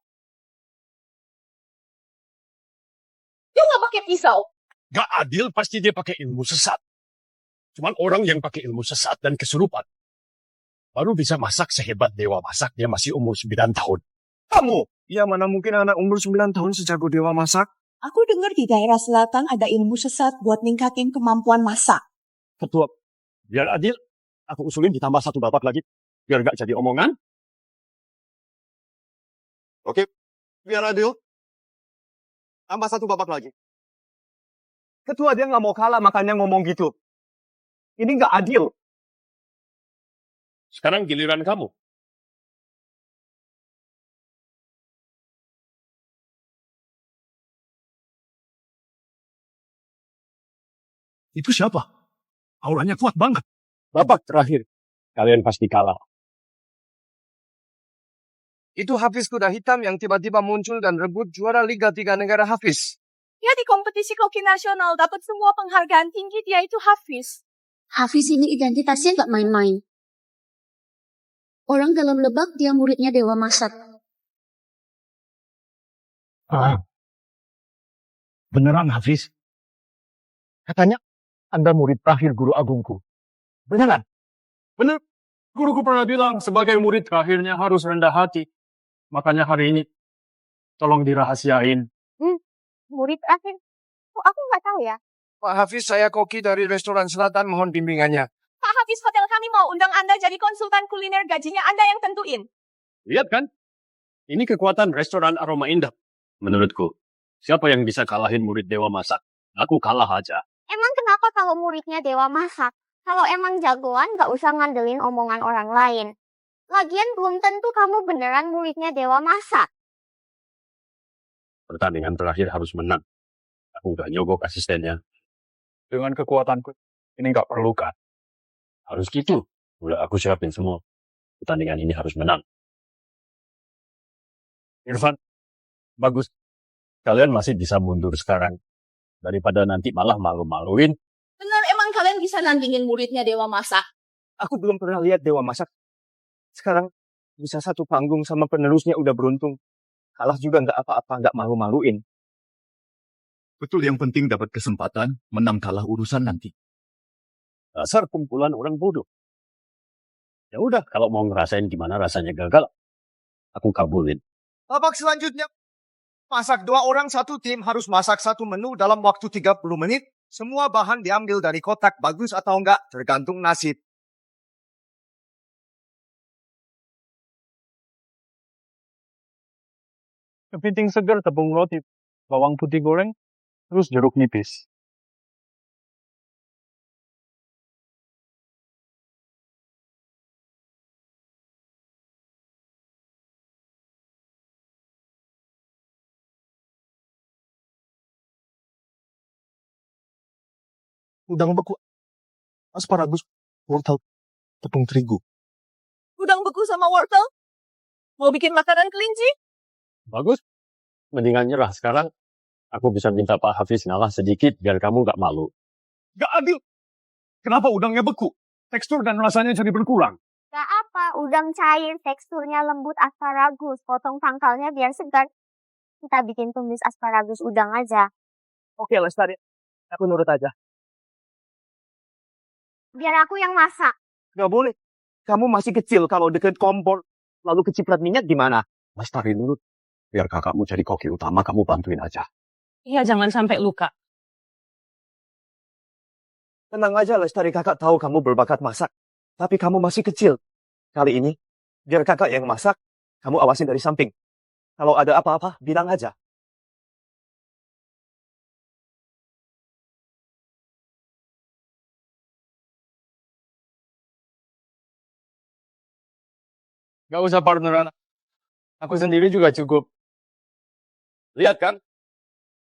Dia gak pakai pisau. Gak adil, pasti dia pakai ilmu sesat. Cuman orang yang pakai ilmu sesat dan kesurupan baru bisa masak sehebat dewa masak, dia masih umur 9 tahun. Kamu? Ya mana mungkin anak umur 9 tahun sejago dewa masak? Aku dengar di daerah selatan ada ilmu sesat buat ningkatin kemampuan masak. Ketua, biar adil, aku usulin ditambah 1 babak lagi, biar gak jadi omongan. Oke, biar adil. Tambah 1 babak lagi. Ketua dia nggak mau kalah, makanya ngomong gitu. Ini nggak adil. Sekarang giliran kamu. Itu siapa? Auranya kuat banget. Babak terakhir, kalian pasti kalah. Itu Hafiz kuda hitam yang tiba-tiba muncul dan rebut juara Liga 3 negara Hafiz. Dia di kompetisi koki nasional dapat semua penghargaan tinggi, dia itu Hafiz. Hafiz ini identitasnya nggak main-main. Orang dalam lebak dia muridnya Dewa Masak. Beneran Hafiz? Katanya Anda murid terakhir Guru Agungku. Beneran? Bener. Guruku pernah bilang, sebagai murid terakhirnya harus rendah hati. Makanya hari ini, tolong dirahasiain. Murid terakhir? Oh, aku nggak tahu ya. Pak Hafiz, saya koki dari restoran selatan, mohon bimbingannya. Pak Pak Hafiz, hotel kami mau undang Anda jadi konsultan kuliner, gajinya Anda yang tentuin. Lihat kan? Ini kekuatan restoran Aroma Indah. Menurutku, siapa yang bisa kalahin murid Dewa Masak? Aku kalah aja. Emang kenapa kalau muridnya Dewa Masak? Kalau emang jagoan, gak usah ngandelin omongan orang lain. Lagian belum tentu kamu beneran muridnya Dewa Masak. Pertandingan terakhir harus menang. Aku udah nyogok asistennya. Dengan kekuatanku, ini nggak perlu kan? Harus gitu. Udah aku siapin semua. Pertandingan ini harus menang. Irfan, bagus. Kalian masih bisa mundur sekarang. Daripada nanti malah malu-maluin. Benar emang kalian bisa nandingin muridnya Dewa Masak? Aku belum pernah lihat Dewa Masak. Sekarang bisa satu panggung sama penerusnya udah beruntung. Kalah juga nggak apa-apa, nggak malu-maluin. Betul, yang penting dapat kesempatan, menang kalah urusan nanti. Dasar kumpulan orang bodoh. Ya udah, kalau mau ngerasain gimana rasanya gagal, aku kabulin. Babak selanjutnya, masak 2 orang 1 tim harus masak 1 menu dalam waktu 30 menit. Semua bahan diambil dari kotak, bagus atau enggak, tergantung nasib. Kepiting segar, tepung roti, bawang putih goreng, terus jeruk nipis. Udang beku, asparagus, wortel, tepung terigu. Udang beku sama wortel? Mau bikin makanan kelinci? Bagus. Mendingan nyerah sekarang. Aku bisa minta Pak Hafiz ngalah sedikit biar kamu gak malu. Gak adil. Kenapa udangnya beku? Tekstur dan rasanya jadi berkurang. Gak apa, udang cair, teksturnya lembut asparagus. Potong pangkalnya biar segar. Kita bikin tumis asparagus udang aja. Oke, Lestari. Aku nurut aja. Biar aku yang masak. Gak boleh. Kamu masih kecil, kalau deket kompor, lalu keciprat minyak gimana? Lestari nurut. Biar kakakmu jadi koki utama, kamu bantuin aja. Iya, jangan sampai luka. Tenang aja, Lestari, kakak tahu kamu berbakat masak. Tapi kamu masih kecil. Kali ini, biar kakak yang masak, kamu awasin dari samping. Kalau ada apa-apa, bilang aja. Gak usah partneran. Aku sendiri juga cukup. Lihat kan?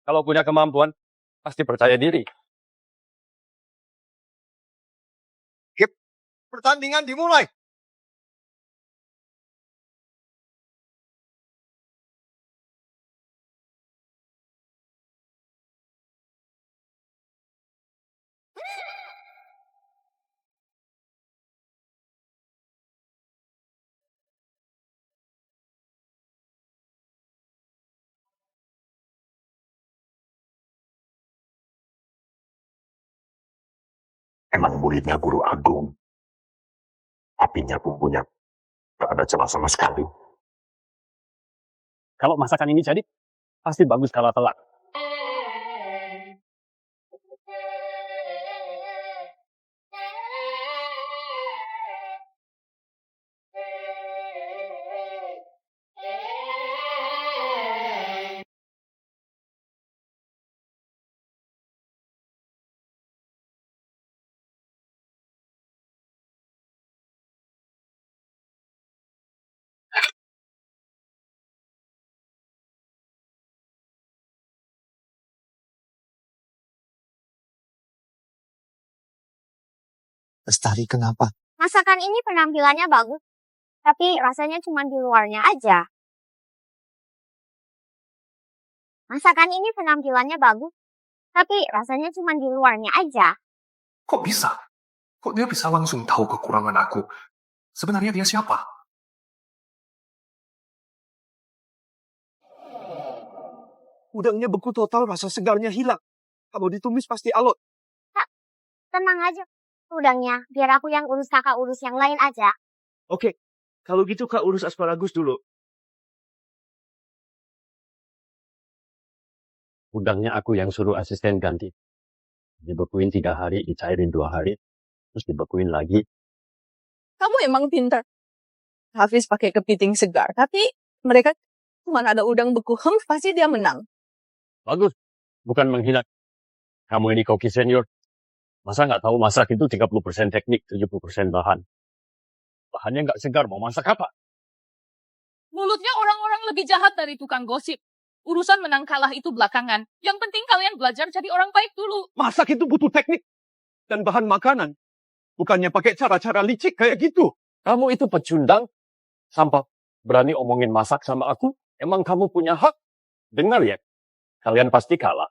Kalau punya kemampuan, pasti percaya diri. Pertandingan dimulai. Emang muridnya guru agung. Apinya bumbunya gak ada celah sama sekali. Kalau masakan ini jadi, pasti bagus kalau telak. Lestari, kenapa? Masakan ini penampilannya bagus. Tapi rasanya cuma di luarnya aja. Masakan ini penampilannya bagus. Tapi rasanya cuma di luarnya aja. Kok bisa? Kok dia bisa langsung tahu kekurangan aku? Sebenarnya dia siapa? Udangnya beku total, rasa segarnya hilang. Kalau ditumis pasti alot. Kak, tenang aja. Udangnya, biar aku yang urus, kakak urus yang lain aja. Oke, kalau gitu kak urus asparagus dulu. Udangnya aku yang suruh asisten ganti. Dibekuin 3 hari, dicairin 2 hari. terus dibekuin lagi. Kamu emang pinter. Hafiz pakai kepiting segar, tapi mereka cuma ada udang beku, pasti dia menang. Bagus. Bukan menghina. Kamu ini koki senior. Masa nggak tahu masak itu 30% teknik, 70% bahan. Bahannya nggak segar, mau masak apa? Mulutnya orang-orang lebih jahat dari tukang gosip. Urusan menang kalah itu belakangan. Yang penting kalian belajar jadi orang baik dulu. Masak itu butuh teknik dan bahan makanan. Bukannya pakai cara-cara licik kayak gitu. Kamu itu pecundang. Sampai berani omongin masak sama aku. Emang kamu punya hak? Dengar ya, kalian pasti kalah.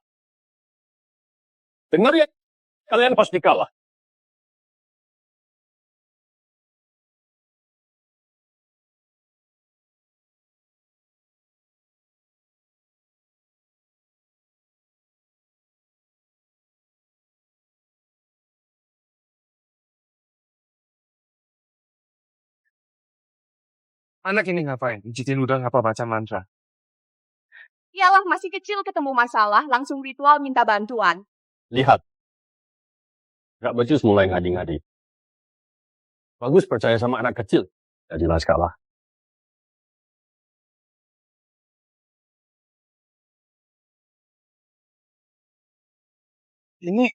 Dengar ya, kalian pasti kalah. Anak ini ngapain? Pijitin udang apa baca mantra? Iyalah masih kecil ketemu masalah, langsung ritual minta bantuan. Lihat. Gak becus mulai ngadi-ngadi. Bagus percaya sama anak kecil. Ya jelas kalah. Ini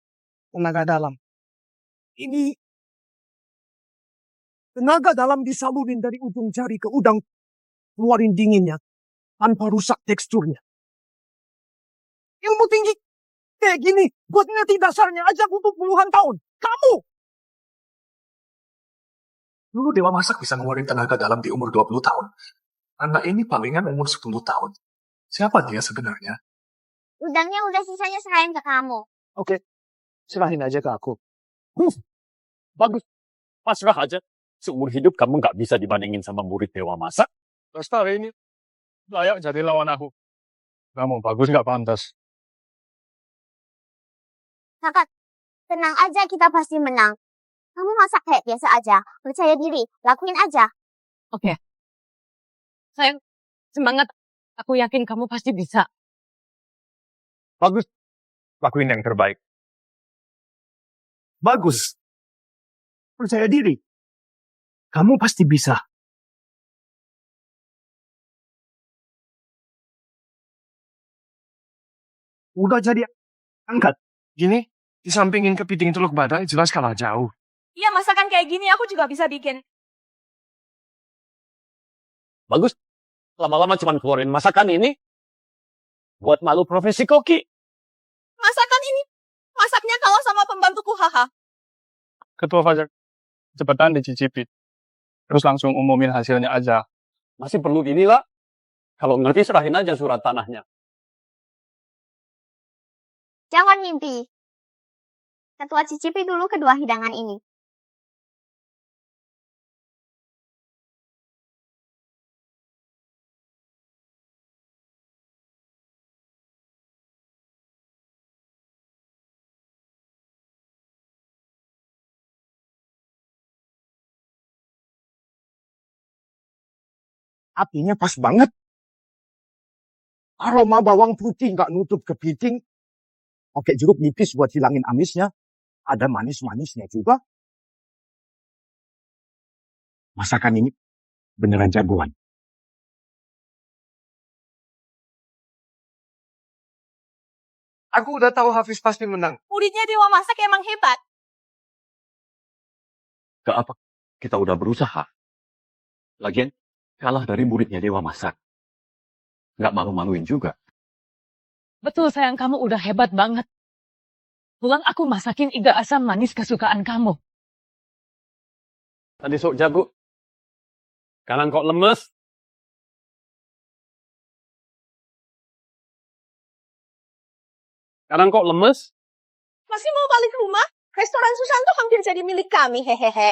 tenaga dalam. Ini tenaga dalam disalurin dari ujung jari ke udang, keluarin dinginnya tanpa rusak teksturnya. Ilmu tinggi kayak gini buat ngerti dasarnya aja butuh puluhan tahun. Kamu! Dulu Dewa Masak bisa ngeluarin tenaga dalam di umur 20 tahun. Anak ini palingan umur 10 tahun. Siapa dia sebenarnya? Udangnya udah sisanya serahin ke kamu. Oke, serahin aja ke aku. Bagus. Pasrah aja. Seumur hidup kamu nggak bisa dibandingin sama murid Dewa Masak. Lestari ini layak jadi lawan aku. Kamu bagus nggak pantas. Kakak, tenang aja, kita pasti menang. Kamu masak kayak biasa aja. Percaya diri, lakuin aja. Oke. Sayang, semangat. Aku yakin kamu pasti bisa. Bagus. Lakuin yang terbaik. Bagus. Percaya diri. Kamu pasti bisa. Udah jadi angkat. Gini, disampingin kepiting teluk badai jelas kalah jauh. Iya, masakan kayak gini aku juga bisa bikin. Bagus. Lama-lama cuma keluarin masakan ini. Buat malu profesi koki. Masakan ini, masaknya kalah sama pembantuku, haha. Ketua Fajar, cepetan dicicipi. Terus langsung umumin hasilnya aja. Masih perlu inilah. Kalau ngerti serahin aja surat tanahnya. Jangan mimpi. Ketua cicipi dulu kedua hidangan ini. Apinya pas banget. Aroma bawang putih nggak nutup kepiting. Pakai jeruk nipis buat hilangin amisnya. Ada manis-manisnya juga. Masakan ini beneran jagoan. Aku udah tahu Hafiz pasti menang. Muridnya Dewa Masak emang hebat. Gak apa, kita udah berusaha. Lagian, kalah dari muridnya Dewa Masak. Gak malu-maluin juga. Betul sayang, kamu udah hebat banget. Pulang aku masakin iga asam manis kesukaan kamu. Tadi sok jago. Kanan kok lemes. Sekarang kok lemes? Masih mau balik rumah? Restoran Susanto hampir jadi milik kami, hehehe.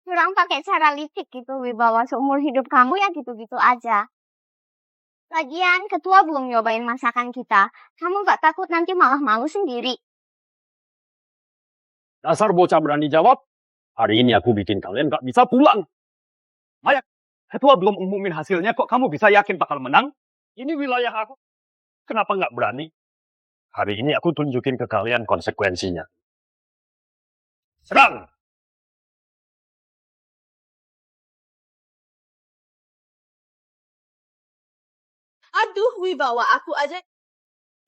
Kurang pakai cara licik gitu, Wibawa. Seumur hidup kamu ya gitu-gitu aja. Lagian, ketua belum nyobain masakan kita. Kamu gak takut nanti malah malu sendiri? Dasar bocah berani jawab. Hari ini aku bikin kalian gak bisa pulang. Maya, ketua belum umumin hasilnya kok kamu bisa yakin bakal menang? Ini wilayah aku. Kenapa nggak berani? Hari ini aku tunjukin ke kalian konsekuensinya. Serang! Aduh, Wibawa, aku aja.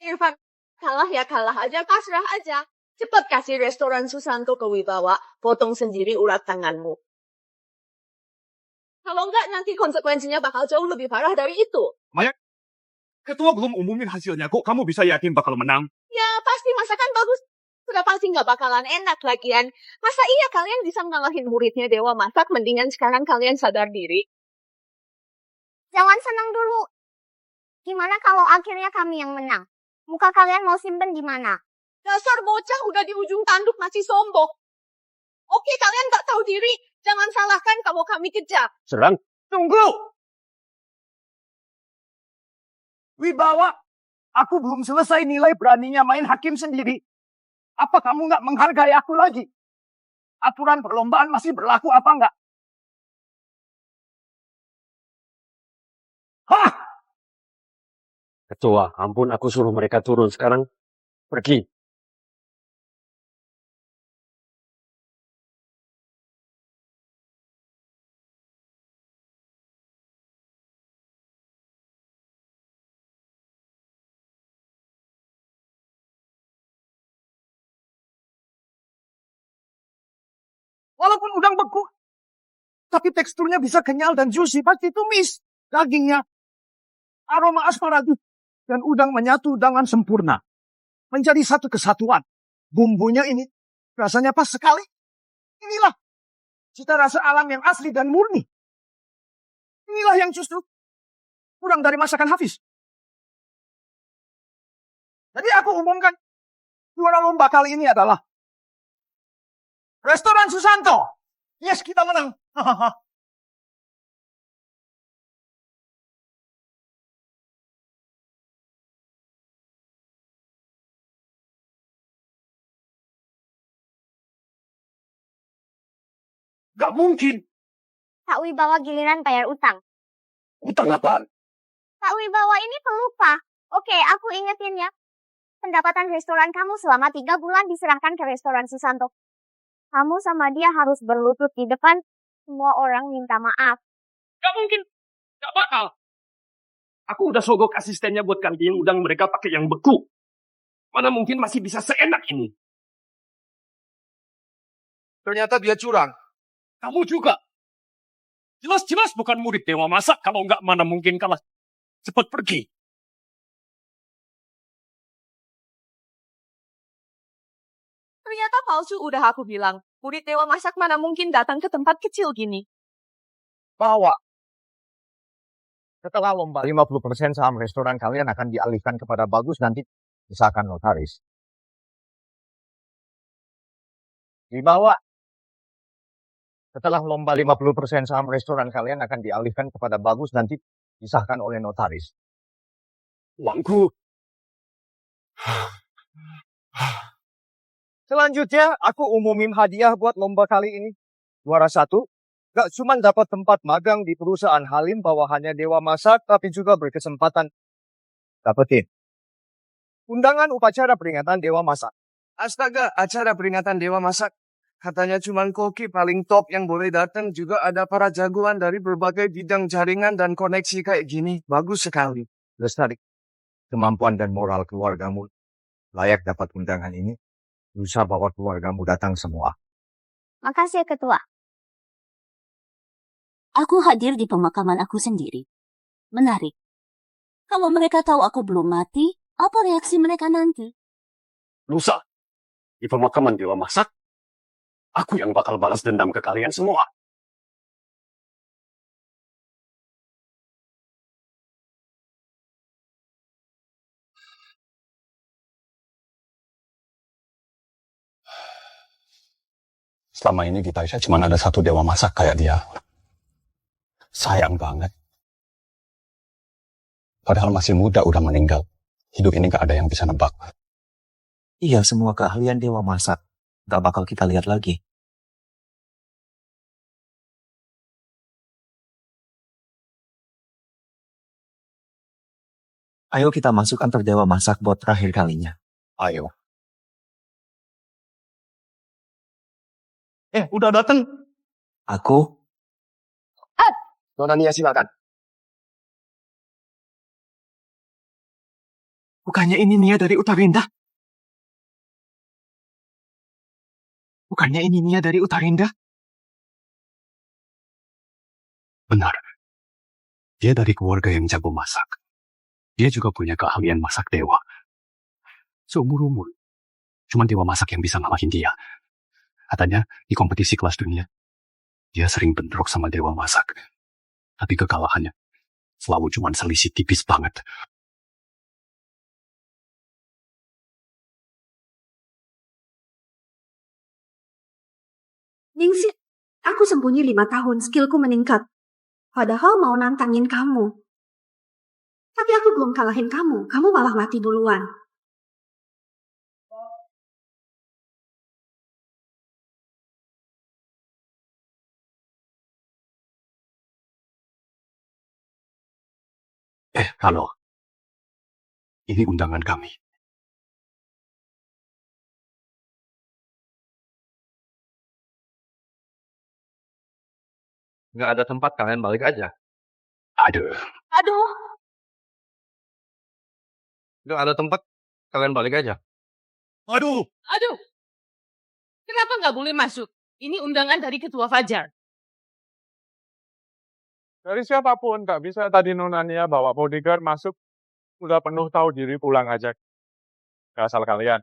Irfan, kalah ya kalah aja, pasrah aja. Cepat kasih restoran Susanto ke Wibawa, potong sendiri urat tanganmu. Kalau enggak, nanti konsekuensinya bakal jauh lebih parah dari itu. Maya, ketua belum umumin hasilnya kok. Kamu bisa yakin bakal menang? Ya, pasti masakan bagus. Sudah pasti nggak bakalan enak lagian. Masa iya kalian bisa ngalahin muridnya Dewa Masak, mendingan sekarang kalian sadar diri. Jangan senang dulu. Gimana kalau akhirnya kami yang menang? Muka kalian mau simpen di mana? Dasar bocah udah di ujung tanduk masih sombong. Oke, kalian nggak tahu diri. Jangan salahkan kalau kami kejam. Serang! Tunggu! Wibawa, aku belum selesai nilai beraninya main hakim sendiri. Apa kamu nggak menghargai aku lagi? Aturan perlombaan masih berlaku apa nggak? Hah! Ketua, ampun aku suruh mereka turun sekarang. Pergi. Walaupun udang beku, tapi teksturnya bisa kenyal dan juicy, pasti tumis. Dagingnya, aroma asparagus, dan udang menyatu dengan sempurna. Menjadi satu kesatuan. Bumbunya ini rasanya pas sekali. Inilah cita rasa alam yang asli dan murni. Inilah yang justru kurang dari masakan Hafiz. Jadi aku umumkan, juara lomba kali ini adalah Restoran Susanto. Yes, kita menang. Gak mungkin. Pak Wibawa giliran bayar utang. Utang apaan? Pak Wibawa ini pelupa. Oke, aku ingetin ya. Pendapatan restoran kamu selama 3 bulan diserahkan ke restoran Susanto. Kamu sama dia harus berlutut di depan semua orang minta maaf. Gak mungkin. Gak bakal. Aku udah sogok asistennya buat gantiin udang mereka pakai yang beku. Mana mungkin masih bisa seenak ini. Ternyata dia curang. Kamu juga. Jelas-jelas bukan murid Dewa Masak. Kalau nggak mana mungkin kalah. Cepat pergi. Ternyata palsu udah aku bilang. Murid Dewa Masak mana mungkin datang ke tempat kecil gini. Bawa. Setelah lomba, 50% saham restoran kalian akan dialihkan kepada Bagus nanti misalkan notaris. Dibawa. Setelah lomba, 50% saham restoran kalian akan dialihkan kepada Bagus nanti disahkan oleh notaris. Uangku. Selanjutnya, aku umumin hadiah buat lomba kali ini. Juara 1, gak cuma dapat tempat magang di perusahaan Halim bawahannya Dewa Masak, tapi juga berkesempatan dapetin undangan upacara peringatan Dewa Masak. Astaga, acara peringatan Dewa Masak. Katanya cuma koki paling top yang boleh datang, juga ada para jagoan dari berbagai bidang jaringan dan koneksi kayak gini. Bagus sekali. Lestari, kemampuan dan moral keluargamu layak dapat undangan ini. Berusaha bawa keluargamu datang semua. Makasih ya, Ketua. Aku hadir di pemakaman aku sendiri. Menarik. Kalau mereka tahu aku belum mati, apa reaksi mereka nanti? Lusa, di pemakaman Dewa Masak, aku yang bakal balas dendam ke kalian semua. Selama ini di Taisha cuma ada satu Dewa Masak kayak dia. Sayang banget. Padahal masih muda udah meninggal. Hidup ini gak ada yang bisa nebak. Iya, semua keahlian Dewa Masak gak bakal kita lihat lagi. Ayo kita masuk antar Dewa Masak buat terakhir kalinya. Ayo. Udah datang. Aku? Nona Nia silakan. Bukannya ini Nia dari Utarinda? Bukannya ini Nia dari Utarinda? Benar. Dia dari keluarga yang jago masak. Dia juga punya keahlian masak dewa. Seumur-umur. Cuma dewa masak yang bisa ngalahin dia. Katanya di kompetisi kelas dunia, dia sering bentrok sama dewa masak. Tapi kekalahannya selalu cuma selisih tipis banget. Ningsih, aku sembunyi 5 tahun, skillku meningkat. Padahal mau nantangin kamu. Tapi aku belum kalahin kamu malah mati duluan. Kalau ini undangan kami. Nggak ada tempat, kalian balik aja. Aduh. Aduh, Nggak ada tempat, kalian balik aja. Aduh. aduh. Kenapa nggak boleh masuk? Ini undangan dari Ketua Fajar. Dari siapapun, nggak bisa tadi Nona Nia bawa bodyguard masuk. Udah penuh tahu diri pulang aja. Gak asal kalian.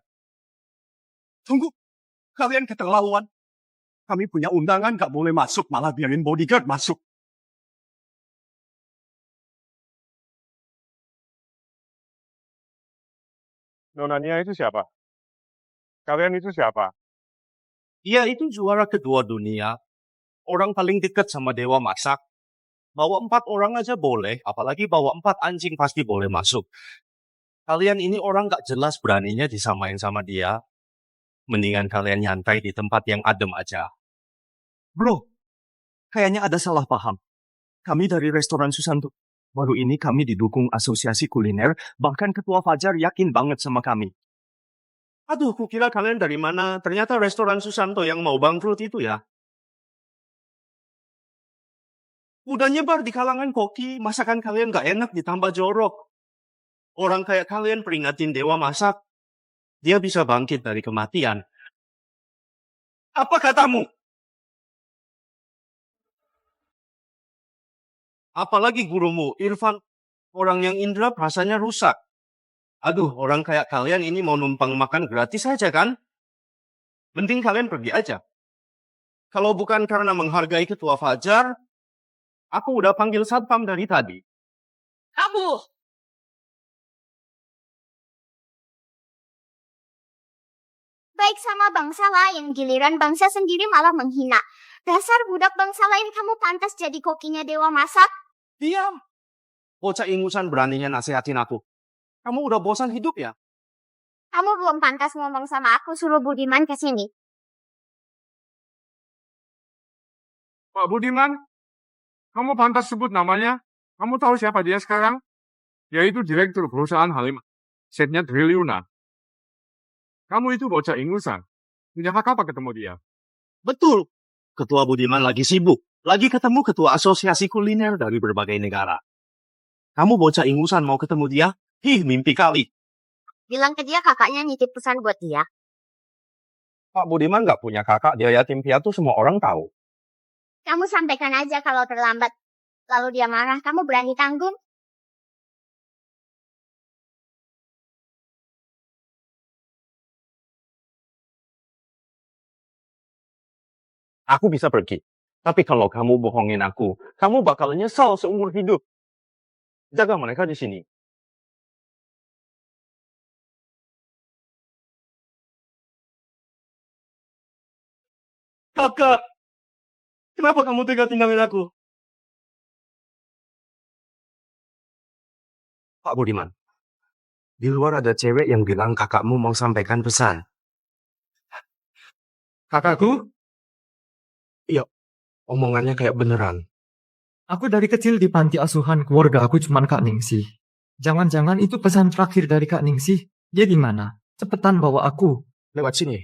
Tunggu. Kalian keterlaluan. Kami punya undangan, gak boleh masuk, malah biarin bodyguard masuk. Nona Nia itu siapa? Kalian itu siapa? Dia itu juara kedua dunia. Orang paling dekat sama dewa masak. Bawa 4 orang aja boleh, apalagi bawa 4 anjing pasti boleh masuk. Kalian ini orang gak jelas beraninya disamain sama dia. Mendingan kalian nyantai di tempat yang adem aja. Bro, kayaknya ada salah paham. Kami dari restoran Susanto. Baru ini kami didukung asosiasi kuliner, bahkan Ketua Fajar yakin banget sama kami. Aduh, kukira kalian dari mana? Ternyata restoran Susanto yang mau bangkrut itu ya. Udah nyebar di kalangan koki, masakan kalian gak enak ditambah jorok. Orang kayak kalian peringatin dewa masak, dia bisa bangkit dari kematian. Apa katamu? Apalagi gurumu, Irfan, orang yang indra rasanya rusak. Aduh, orang kayak kalian ini mau numpang makan gratis aja kan? Mending kalian pergi aja. Kalau bukan karena menghargai Ketua Fajar, aku udah panggil satpam dari tadi. Kamu! Baik sama bangsa lain, giliran bangsa sendiri malah menghina. Dasar budak bangsa lain, kamu pantas jadi kokinya dewa masak. Diam. Bocah ingusan beraninya nasihatin aku. Kamu udah bosan hidup ya? Kamu belum pantas ngomong sama aku, suruh Budiman ke sini. Pak Budiman, kamu pantas sebut namanya. Kamu tahu siapa dia sekarang? Dia itu direktur perusahaan Halim. Setnya triliunan. Kamu itu bocah ingusan. Punya hak apa ketemu dia? Betul. Ketua Budiman lagi sibuk. Lagi ketemu ketua asosiasi kuliner dari berbagai negara. Kamu bocah ingusan mau ketemu dia? Mimpi kali. Bilang ke dia kakaknya nitip pesan buat dia. Pak Budiman nggak punya kakak, dia yatim piatu, semua orang tahu. Kamu sampaikan aja kalau terlambat. Lalu dia marah, kamu berani tanggung? Aku bisa pergi. Tapi kalau kamu bohongin aku, kamu bakal nyesal seumur hidup. Jaga mereka di sini. Kakak, kenapa kamu tega tinggalin aku? Pak Budiman, di luar ada cewek yang bilang kakakmu mau sampaikan pesan. Kakakku? Iya, omongannya kayak beneran. Aku dari kecil di panti asuhan, keluarga aku cuma Kak Ningsih. Jangan-jangan itu pesan terakhir dari Kak Ningsih. Dia di mana? Cepetan bawa aku. Lewat sini.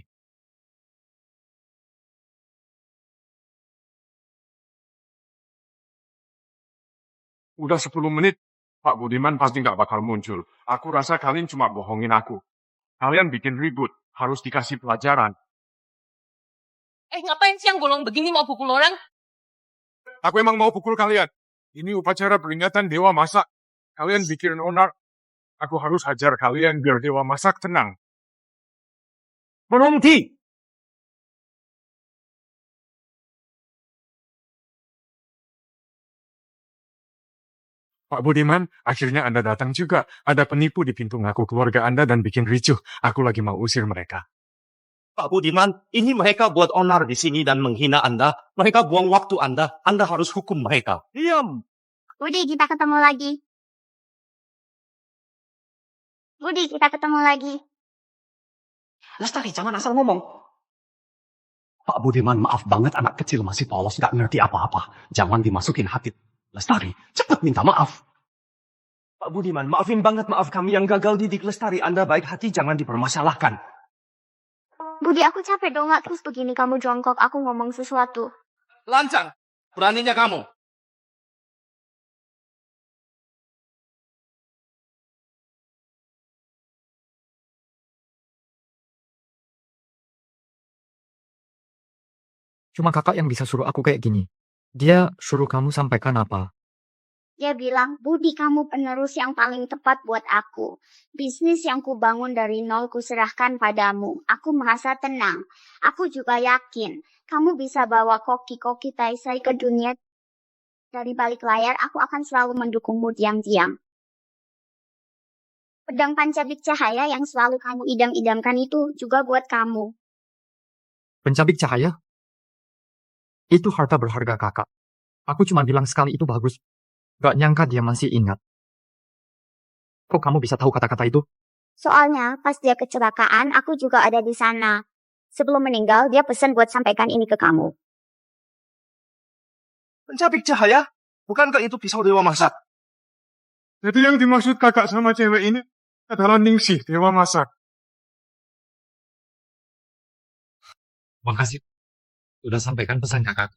Udah 10 menit, Pak Budiman pasti nggak bakal muncul. Aku rasa kalian cuma bohongin aku. Kalian bikin ribut, harus dikasih pelajaran. Ngapain sih yang bolong begini mau pukul orang? Aku emang mau pukul kalian. Ini upacara peringatan Dewa Masak. Kalian bikin onar. Aku harus hajar kalian biar Dewa Masak tenang. Berhenti! Pak Budiman, akhirnya Anda datang juga. Ada penipu di pintu ngaku keluarga Anda dan bikin ricuh. Aku lagi mau usir mereka. Pak Budiman, ini mereka buat onar di sini dan menghina Anda. Mereka buang waktu Anda. Anda harus hukum mereka. Diam. Budi, kita ketemu lagi. Budi, kita ketemu lagi. Lestari, jangan asal ngomong. Pak Budiman, maaf banget anak kecil masih polos, gak ngerti apa-apa. Jangan dimasukin hati. Lestari, cepat minta maaf. Pak Budiman, maafin banget, maaf kami yang gagal didik Lestari. Anda baik hati, jangan dipermasalahkan. Budi, aku capek dong nggak terus begini kamu jongkok, aku ngomong sesuatu. Lancang, beraninya kamu. Cuma kakak yang bisa suruh aku kayak gini. Dia suruh kamu sampaikan apa? Dia bilang, Budi kamu penerus yang paling tepat buat aku. Bisnis yang kubangun dari nol kuserahkan padamu. Aku merasa tenang. Aku juga yakin, kamu bisa bawa koki-koki Taisai ke dunia. Dari balik layar, aku akan selalu mendukungmu diam-diam. Pedang pancabik cahaya yang selalu kamu idam-idamkan itu juga buat kamu. Pencabik cahaya? Itu harta berharga kakak. Aku cuma bilang sekali itu bagus. Gak nyangka dia masih ingat. Kok kamu bisa tahu kata-kata itu? Soalnya pas dia kecelakaan, aku juga ada di sana. Sebelum meninggal, dia pesan buat sampaikan ini ke kamu. Pencabik cahaya? Bukankah itu pisau Dewa Masak? Jadi yang dimaksud kakak sama cewek ini adalah Ningsih, Dewa Masak. Makasih. Udah sampaikan pesan kakak.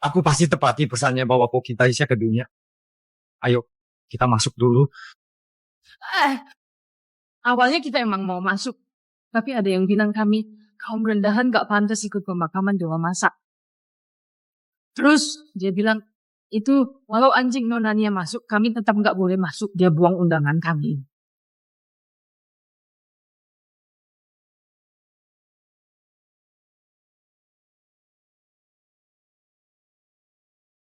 Aku pasti tepati pesannya bawa Koki Taisha ke dunia. Ayo, kita masuk dulu. Awalnya kita emang mau masuk. Tapi ada yang bilang kami, kaum rendahan gak pantas ikut pemakaman Dewa Masak. Terus dia bilang, itu walau anjing nonanya masuk, kami tetap gak boleh masuk. Dia buang undangan kami.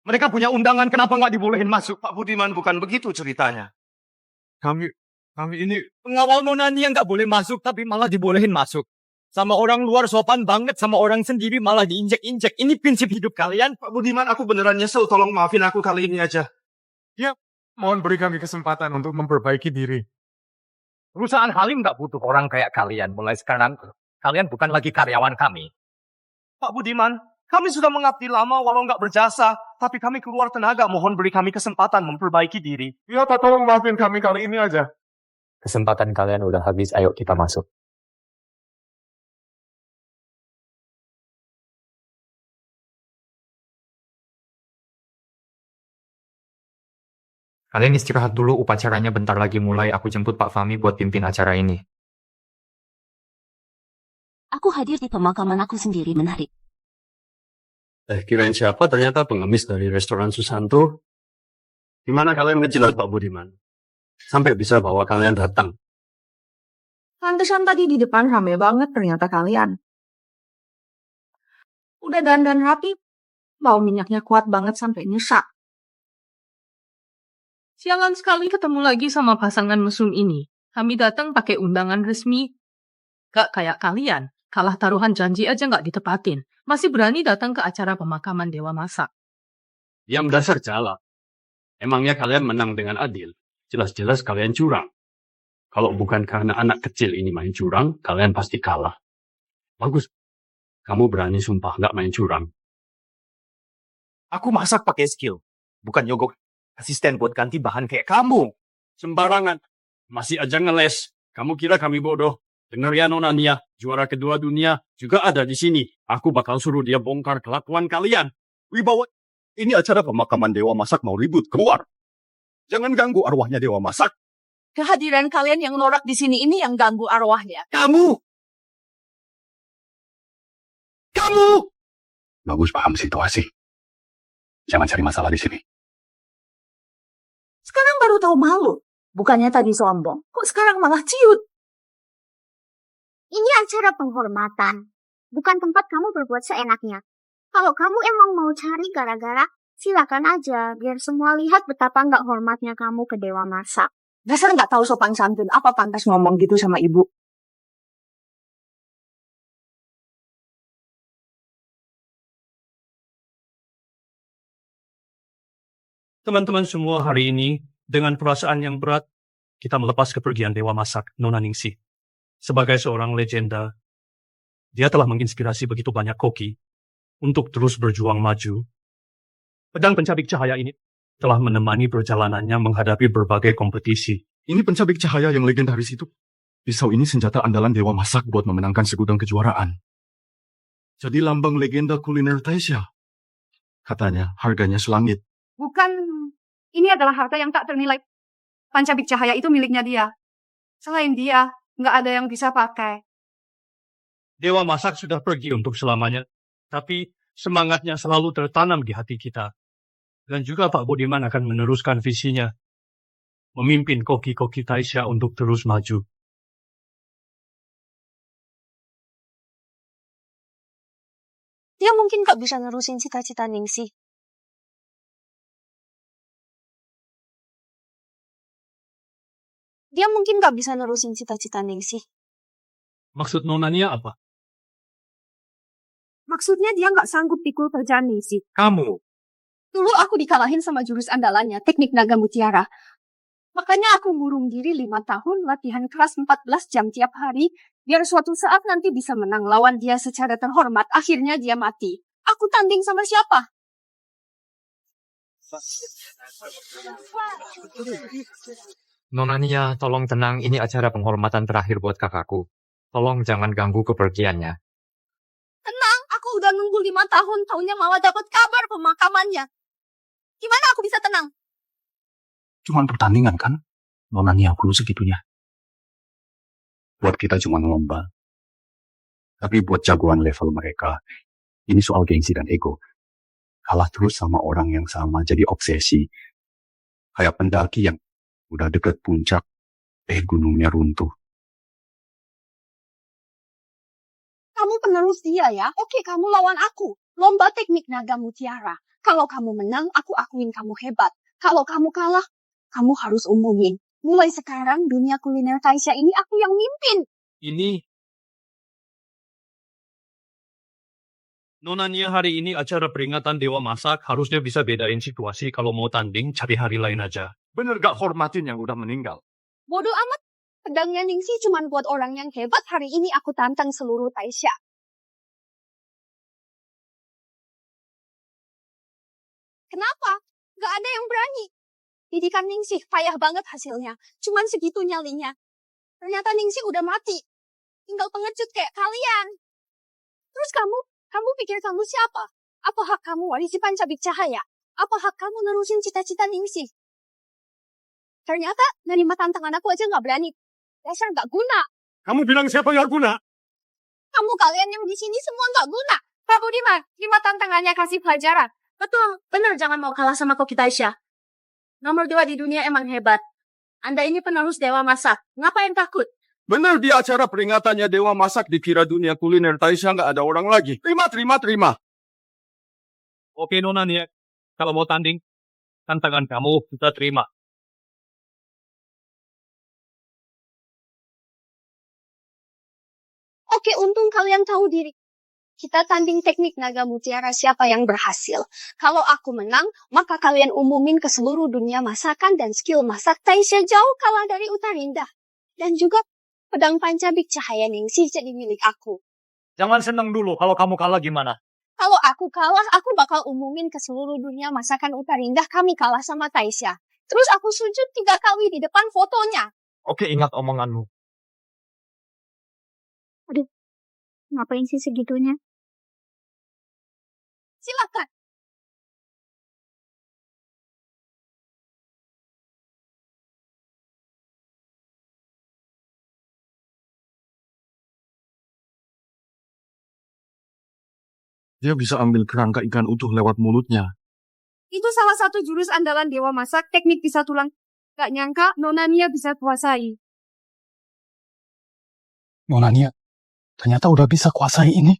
Mereka punya undangan, kenapa nggak dibolehin masuk? Pak Budiman, bukan begitu ceritanya. Kami ini... Pengawal nonani yang nggak boleh masuk, tapi malah dibolehin masuk. Sama orang luar sopan banget, sama orang sendiri malah diinjek-injek. Ini prinsip hidup kalian? Pak Budiman, aku beneran nyesel. Tolong maafin aku kali ini aja. Ya, mohon beri kami kesempatan untuk memperbaiki diri. Perusahaan Halim nggak butuh orang kayak kalian. Mulai sekarang, kalian bukan lagi karyawan kami. Pak Budiman, kami sudah mengabdi lama walau nggak berjasa. Tapi kami keluar tenaga. Mohon beri kami kesempatan memperbaiki diri. Ya, Pak, tolong maafin kami kali ini aja. Kesempatan kalian udah habis, ayo kita masuk. Kalian istirahat dulu, upacaranya bentar lagi mulai. Aku jemput Pak Fahmi buat pimpin acara ini. Aku hadir di pemakaman aku sendiri, menarik. Kirain siapa? Ternyata pengemis dari restoran Susanto. Gimana kalian ngejilat Pak Budiman? Sampai bisa bawa kalian datang. Pantesan tadi di depan rame banget ternyata kalian. Udah dandan rapi, bau minyaknya kuat banget sampai nyesek. Sialan sekali ketemu lagi sama pasangan mesum ini. Kami datang pakai undangan resmi. Gak kayak kalian. Kalah taruhan janji aja gak ditepatin. Masih berani datang ke acara pemakaman Dewa Masak. Yang dasar jala. Emangnya kalian menang dengan adil? Jelas-jelas kalian curang. Kalau bukan karena anak kecil ini main curang, kalian pasti kalah. Bagus. Kamu berani sumpah nggak main curang. Aku masak pakai skill. Bukan nyogok asisten buat ganti bahan kayak kamu. Sembarangan. Masih aja ngeles. Kamu kira kami bodoh? Dengar ya Nona Nia, juara kedua dunia juga ada di sini. Aku bakal suruh dia bongkar kelakuan kalian. Wibawa, ini acara pemakaman Dewa Masak mau ribut, keluar. Jangan ganggu arwahnya Dewa Masak. Kehadiran kalian yang norak di sini ini yang ganggu arwahnya. Kamu! Bagus paham situasi. Jangan cari masalah di sini. Sekarang baru tahu malu. Bukannya tadi sombong. Kok sekarang malah ciut? Ini acara penghormatan. Bukan tempat kamu berbuat seenaknya. Kalau kamu emang mau cari gara-gara, silakan aja. Biar semua lihat betapa nggak hormatnya kamu ke Dewa Masak. Dasar nggak tahu sopan santun. Apa pantas ngomong gitu sama ibu? Teman-teman semua, hari ini, dengan perasaan yang berat, kita melepas kepergian Dewa Masak, Nona Ningsih. Sebagai seorang legenda, dia telah menginspirasi begitu banyak koki untuk terus berjuang maju. Pedang pencabik cahaya ini telah menemani perjalanannya menghadapi berbagai kompetisi. Ini pencabik cahaya yang legendaris itu. Pisau ini senjata andalan Dewa Masak buat memenangkan segudang kejuaraan. Jadi lambang legenda kuliner Taisha. Katanya harganya selangit. Bukan, ini adalah harta yang tak ternilai. Pancabik cahaya itu miliknya dia. Selain dia, nggak ada yang bisa pakai. Dewa Masak sudah pergi untuk selamanya, tapi semangatnya selalu tertanam di hati kita. Dan juga Pak Budiman akan meneruskan visinya, memimpin koki-koki Taisha untuk terus maju. Dia mungkin gak bisa nerusin cita-cita Ningsih. Dia mungkin gak bisa nerusin cita-cita Ningsih. Maksud Nona Nia apa? Maksudnya dia nggak sanggup pikul kerjaan Ningsih. Kamu. Dulu aku dikalahin sama jurus andalannya, teknik naga mutiara. Makanya aku ngurung diri 5 tahun, latihan keras 14 jam tiap hari, biar suatu saat nanti bisa menang lawan dia secara terhormat. Akhirnya dia mati. Aku tanding sama siapa? Nona Nia, tolong tenang. Ini acara penghormatan terakhir buat kakakku. Tolong jangan ganggu kepergiannya. Tenang, aku udah nunggu 5 tahun, taunya malah dapat kabar pemakamannya. Gimana aku bisa tenang? Cuman pertandingan kan? Nona Nia perlu segitunya. Buat kita cuma lomba. Tapi buat jagoan level mereka, ini soal gengsi dan ego. Kalah terus sama orang yang sama jadi obsesi. Kayak pendaki yang udah deket puncak, gunungnya runtuh. Kamu penerus dia ya? Oke, kamu lawan aku. Lomba teknik naga mutiara. Kalau kamu menang, aku akuin kamu hebat. Kalau kamu kalah, kamu harus umumin. Mulai sekarang, dunia kuliner Taisha ini aku yang mimpin. Ini Nona Nia, hari ini acara peringatan Dewa Masak, harusnya bisa bedain situasi. Kalau mau tanding, cari hari lain aja. Bener gak hormatin yang udah meninggal? Bodoh amat. Pedangnya Ningsih cuma buat orang yang hebat. Hari ini aku tantang seluruh Taisha. Kenapa? Gak ada yang berani. Didikan Ningsih payah banget hasilnya. Cuman segitu nyalinya. Ternyata Ningsih udah mati. Tinggal pengecut kayak kalian. Terus kamu pikir kamu siapa? Apa hak kamu warisi pancabik cahaya? Apa hak kamu nerusin cita-cita Ningsih? Ternyata nerima tantangan aku aja gak berani. Dasar gak guna. Kamu bilang siapa yang guna? Kamu kalian yang di sini semua gak guna. Pak Budiman, terima tantangannya, kasih pelajaran. Betul, benar jangan mau kalah sama Koki Taisha. Nomor 2 di dunia emang hebat. Anda ini penerus Dewa Masak. Ngapain takut? Bener, di acara peringatannya Dewa Masak dikira dunia kuliner Taisha nggak ada orang lagi. Terima. Oke Nona Nia, kalau mau tanding, tantangan kamu kita terima. Oke, untung kalian tahu diri. Kita tanding teknik naga mutiara siapa yang berhasil. Kalau aku menang, maka kalian umumin ke seluruh dunia masakan dan skill masak Taisha jauh kalah dari Utarinda. Dan juga pedang pancabik cahaya Ningsih jadi milik aku. Jangan senang dulu, kalau kamu kalah gimana? Kalau aku kalah, aku bakal umumin ke seluruh dunia masakan Utarinda kami kalah sama Taisha. Terus aku sujud 3 kali di depan fotonya. Oke, ingat omonganmu. Aduh, ngapain sih segitunya? Silakan. Dia bisa ambil kerangka ikan utuh lewat mulutnya. Itu salah satu jurus andalan Dewa Masak, teknik pisah tulang. Gak nyangka Nona Nia bisa kuasai. Nona Nia, ternyata udah bisa kuasai ini.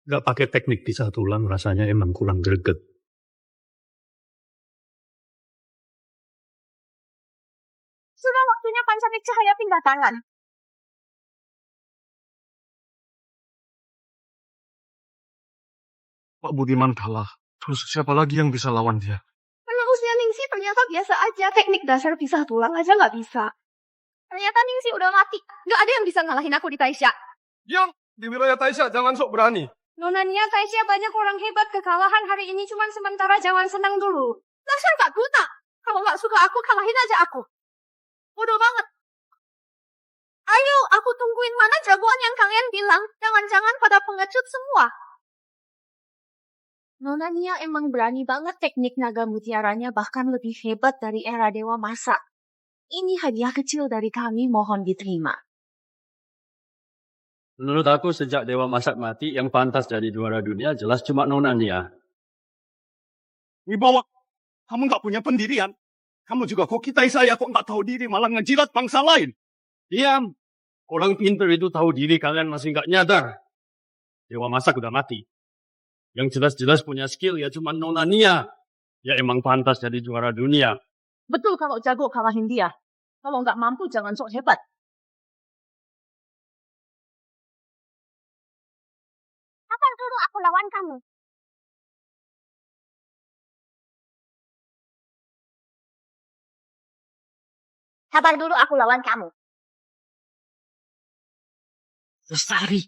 Nggak pakai teknik pisah tulang rasanya emang kurang greget. Sudah waktunya Pancanik Cahaya pindah tangan. Pak Budiman kalah. Terus siapa lagi yang bisa lawan dia? Penerusnya Ningsi ternyata biasa aja. Teknik dasar pisah tulang aja nggak bisa. Ternyata Ningsi udah mati. Nggak ada yang bisa ngalahin aku di Taisha. Diam! Di wilayah Taisha, jangan sok berani. Nona Nia, Taisha banyak orang hebat. Kekalahan hari ini cuma sementara, jangan senang dulu. Dasar gak buta. Kalau nggak suka aku, kalahin aja aku. Bodoh banget. Ayo, aku tungguin mana jagoan yang kalian bilang. Jangan-jangan pada pengecut semua. Nona Nia emang berani banget, teknik naga mutiaranya bahkan lebih hebat dari era Dewa Masak. Ini hadiah kecil dari kami, mohon diterima. Menurut aku sejak Dewa Masak mati, yang pantas jadi juara dunia jelas cuma Nona Nia. Wibawa, kamu nggak punya pendirian. Kamu juga kok kitai saya kok nggak tahu diri malah ngejilat bangsa lain. Diam! Orang pinter itu tahu diri, kalian masih nggak nyadar. Dewa Masak udah mati. Yang jelas-jelas punya skill ya cuma Nona Nia. Ya emang pantas jadi juara dunia. Betul kalau jago kalahin dia. Kalau nggak mampu jangan sok hebat. Kapan dulu aku lawan kamu? Sabar dulu aku lawan kamu. Lestari.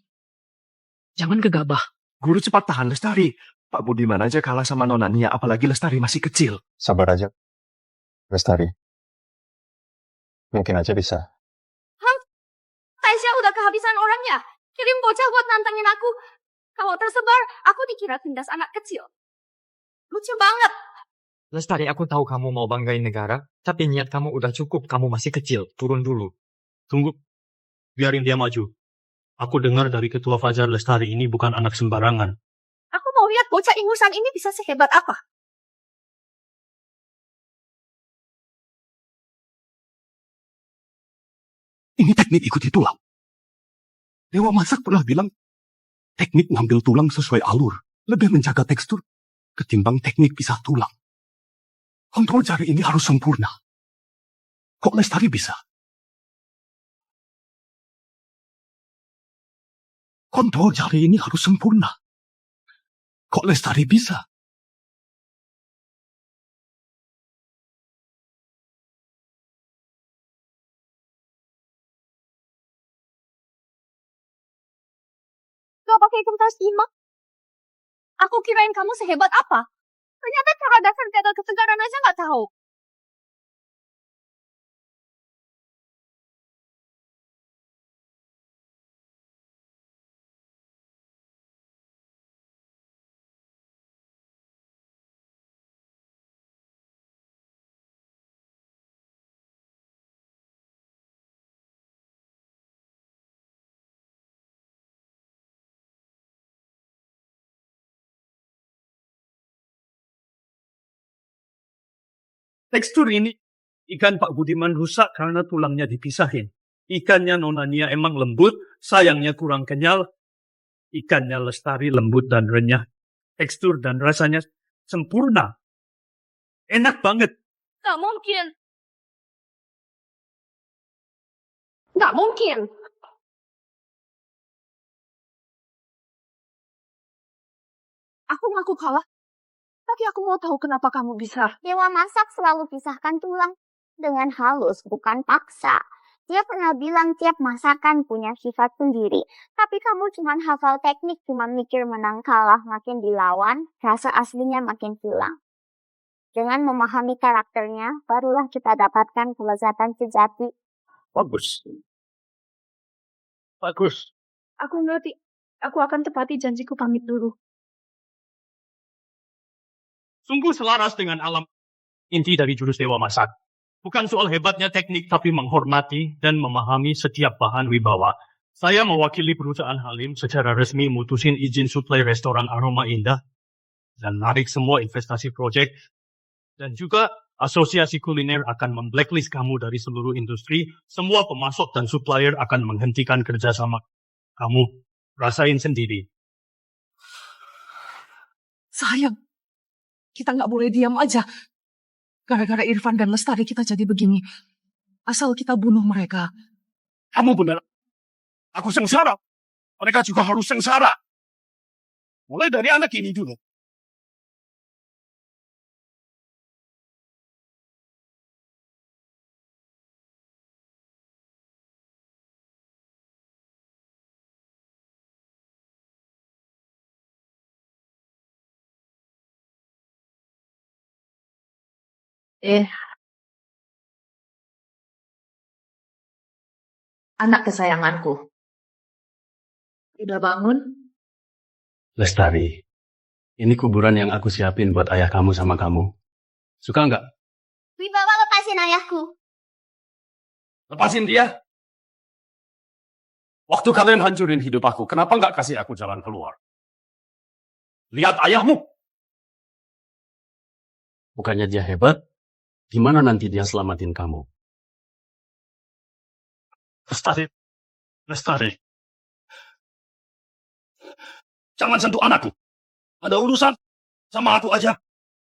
Jangan gegabah. Guru cepat tahan Lestari. Pak Budiman aja kalah sama Nona Nia, apalagi Lestari masih kecil. Sabar aja, Lestari. Mungkin aja bisa. Taisha udah kehabisan orangnya. Kirim bocah buat nantangin aku. Kalau tersebar, aku dikira tindas anak kecil. Lucu banget. Lestari, aku tahu kamu mau banggain negara, tapi niat kamu udah cukup, kamu masih kecil, turun dulu. Tunggu. Biarin dia maju. Aku dengar dari Ketua Fajar Lestari ini bukan anak sembarangan. Aku mau lihat bocah ingusan ini bisa sehebat apa. Ini teknik ikuti tulang. Dewa Masak pernah bilang, teknik ngambil tulang sesuai alur lebih menjaga tekstur ketimbang teknik pisah tulang. Kontrol jari ini harus sempurna. Kok Lestari bisa? Kontrol jari ini harus sempurna. Kok Lestari bisa? Gak pakai kertas imak. Aku kirain kamu sehebat apa. Ternyata cara dasar jaga kesegaran aja gak tahu. Tekstur ini, ikan Pak Budiman rusak karena tulangnya dipisahin. Ikannya Nona Nia emang lembut, sayangnya kurang kenyal. Ikannya Lestari lembut dan renyah. tekstur dan rasanya sempurna. Enak banget. Nggak mungkin. Nggak mungkin. Aku ngaku kalah. Tapi aku mau tahu kenapa kamu bisa. Dewa masak selalu pisahkan tulang dengan halus, bukan paksa. Dia pernah bilang tiap masakan punya sifat sendiri. Tapi kamu cuma hafal teknik, cuma mikir menang kalah makin dilawan, rasa aslinya makin hilang. Dengan memahami karakternya, barulah kita dapatkan kelezatan sejati. Bagus. Bagus. Aku ngerti. Aku akan tepati janjiku, pamit dulu. Sungguh selaras dengan alam. Inti dari jurus Dewa Masak. Bukan soal hebatnya teknik, tapi menghormati dan memahami setiap bahan wibawa. Saya mewakili perusahaan Halim secara resmi mutusin izin suplai restoran Aroma Indah dan narik semua investasi proyek. Dan juga asosiasi kuliner akan memblacklist kamu dari seluruh industri. Semua pemasok dan supplier akan menghentikan kerjasama kamu. Rasain sendiri. Sayang, kita nggak boleh diam aja. Gara-gara Irfan dan Lestari kita jadi begini. Asal kita bunuh mereka. Kamu benar. Aku sengsara. Mereka juga harus sengsara. Mulai dari anak ini dulu. Anak kesayanganku. Udah bangun? Lestari, ini kuburan yang aku siapin buat ayah kamu sama kamu. Suka nggak? Wibawa, lepasin ayahku. Lepasin dia. Waktu kalian hancurin hidup aku, kenapa nggak kasih aku jalan keluar? Lihat ayahmu. Bukannya dia hebat? Gimana nanti dia selamatin kamu? Lestari. Lestari. Jangan sentuh anakku. Ada urusan sama aku aja.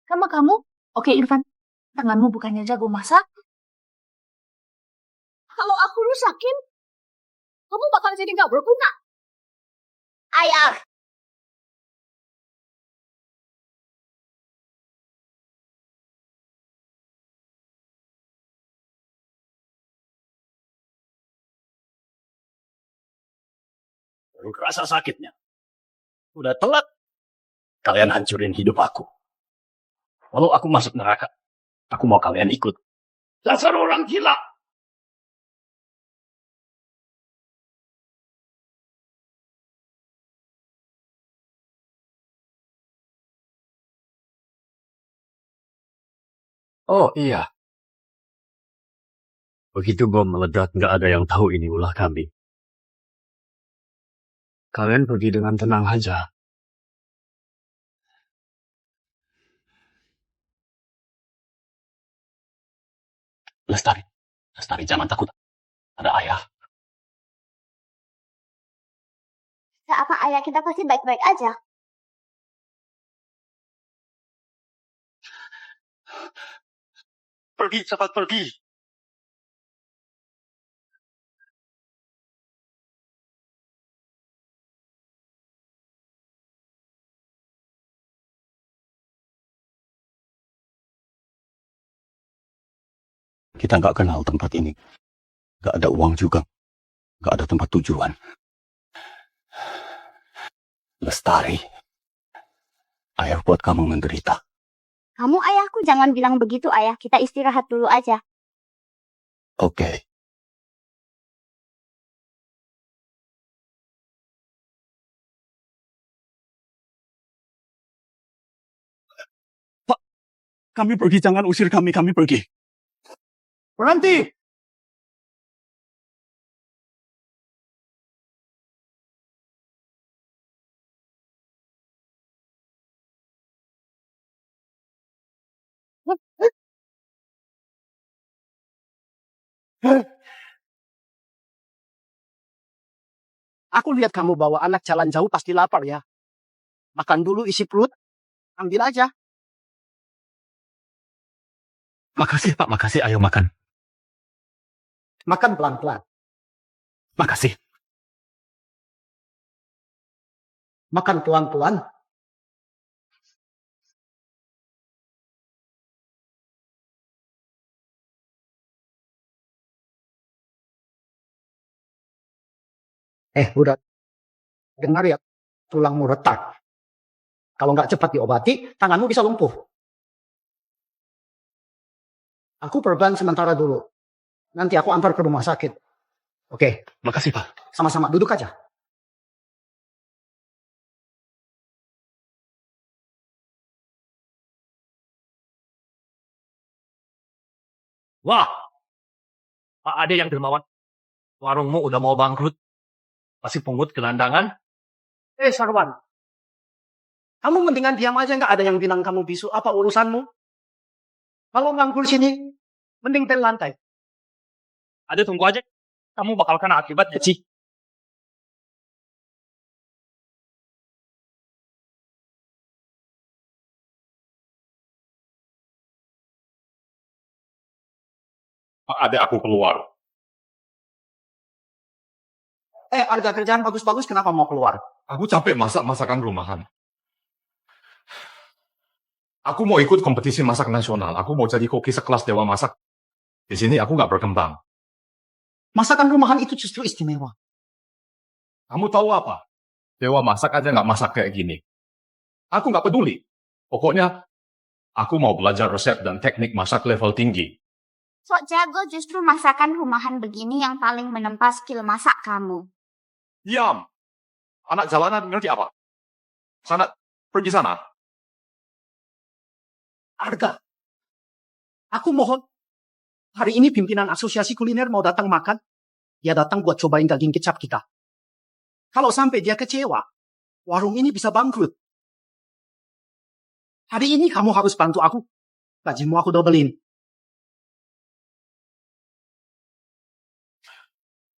Sama kamu? Oke, Irfan. Tanganmu bukannya jago masak? Kalau aku rusakin, kamu bakal jadi nggak berguna. Ayah. Baru kerasa sakitnya. Udah telat. Kalian hancurin hidup aku. Walau aku masuk neraka, aku mau kalian ikut. Dasar orang gila. Oh iya. Begitu bom meledak, nggak ada yang tahu ini ulah kami. Kalian pergi dengan tenang aja. Lestari. Lestari, jangan takut. Ada ayah. Gak apa ayah, kita pasti baik-baik aja. Pergi, cepat pergi. Kita nggak kenal tempat ini. Nggak ada uang juga. Nggak ada tempat tujuan. Lestari. Ayah buat kamu menderita. Kamu ayahku, jangan bilang begitu ayah. Kita istirahat dulu aja. Oke. Pak, kami pergi. Jangan usir kami. Kami pergi. Berhenti! Aku lihat kamu bawa anak jalan jauh pasti lapar ya. Makan dulu isi perut. Ambil aja. Makasih, Pak. Makasih. Ayo makan. Makan pelan-pelan. Makasih. Makan pelan-pelan. Udah. Dengar ya, tulangmu retak. Kalau nggak cepat diobati, tanganmu bisa lumpuh. Aku perban sementara dulu. Nanti aku antar ke rumah sakit. Oke. Makasih, Pak. Sama-sama, duduk aja. Wah, Pak Ade yang dermawan. Warungmu udah mau bangkrut. Masih pungut gelandangan. Sarwan. Kamu mendingan diam aja, nggak ada yang bilang kamu bisu. Apa urusanmu? Kalau nganggur sini, mending tel lantai. Ade tunggu aja. Kamu bakal kena akibatnya, Ci. Pak Ade, aku keluar. Harga kerjaan bagus-bagus, kenapa mau keluar? Aku capek masak masakan rumahan. Aku mau ikut kompetisi masak nasional. Aku mau jadi koki sekelas Dewa Masak. Di sini aku nggak berkembang. Masakan rumahan itu justru istimewa. Kamu tahu apa? Dewa Masak aja nggak masak kayak gini. Aku nggak peduli. Pokoknya, aku mau belajar resep dan teknik masak level tinggi. Sok jago justru masakan rumahan begini yang paling menempa skill masak kamu. Diam! Anak jalanan ngerti apa? Pergi sana. Arga, aku mohon. Hari ini pimpinan asosiasi kuliner mau datang makan. Dia datang buat cobain daging kecap kita. Kalau sampai dia kecewa, warung ini bisa bangkrut. Hari ini kamu harus bantu aku. Gajimu aku dobelin.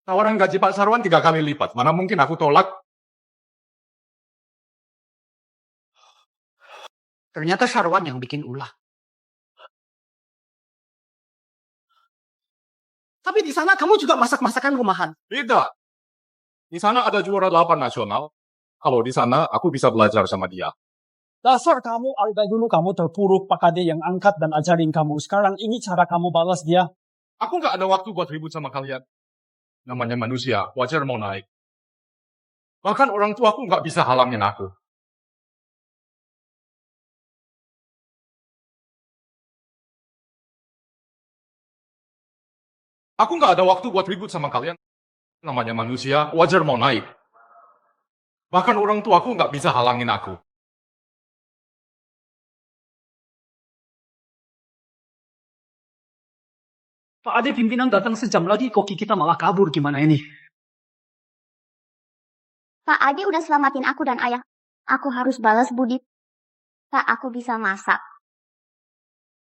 Tawaran gaji Pak Sarwan 3 kali lipat. Mana mungkin aku tolak? Ternyata Sarwan yang bikin ulah. Tapi di sana kamu juga masak-masakan rumahan. Tidak. Di sana ada juara 8 nasional. Kalau di sana, aku bisa belajar sama dia. Dasar kamu, Arga, dulu kamu terpuruk Pak Ade yang angkat dan ajarin kamu. Sekarang ini cara kamu balas dia. Aku nggak ada waktu buat ribut sama kalian. Namanya manusia, wajar mau naik. Bahkan orang tuaku nggak bisa halangin aku. Aku nggak ada waktu buat ribut sama kalian. Namanya manusia, wajar mau naik. Bahkan orang tuaku nggak bisa halangin aku. Pak Ade pimpinan datang sejam lagi, koki kita malah kabur. Gimana ini? Pak Ade udah selamatin aku dan ayah. Aku harus balas budi. Pak, aku bisa masak.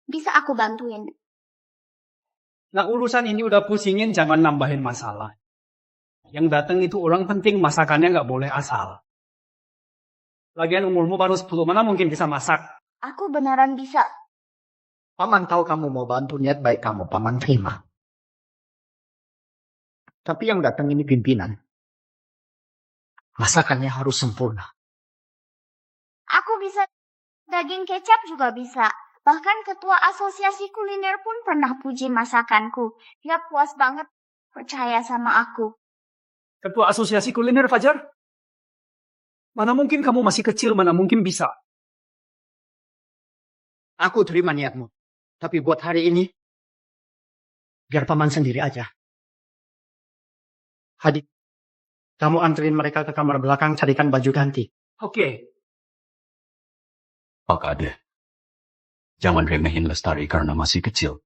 Bisa aku bantuin. Nah, urusan ini udah pusingin, jangan nambahin masalah. Yang datang itu orang penting, masakannya nggak boleh asal. Lagian umurmu baru 10, mana mungkin bisa masak? Aku beneran bisa. Paman tahu kamu mau bantu, niat baik kamu, Paman terima. Tapi yang datang ini pimpinan. Masakannya harus sempurna. Aku bisa daging kecap juga bisa. Bahkan ketua asosiasi kuliner pun pernah puji masakanku. Dia puas banget percaya sama aku. Ketua asosiasi kuliner, Fajar? Mana mungkin kamu masih kecil, mana mungkin bisa. Aku terima niatmu. Tapi buat hari ini, biar Paman sendiri aja. Hadi, kamu anterin mereka ke kamar belakang, carikan baju ganti. Oke. Pak Ade, jangan remehin Lestari karena masih kecil.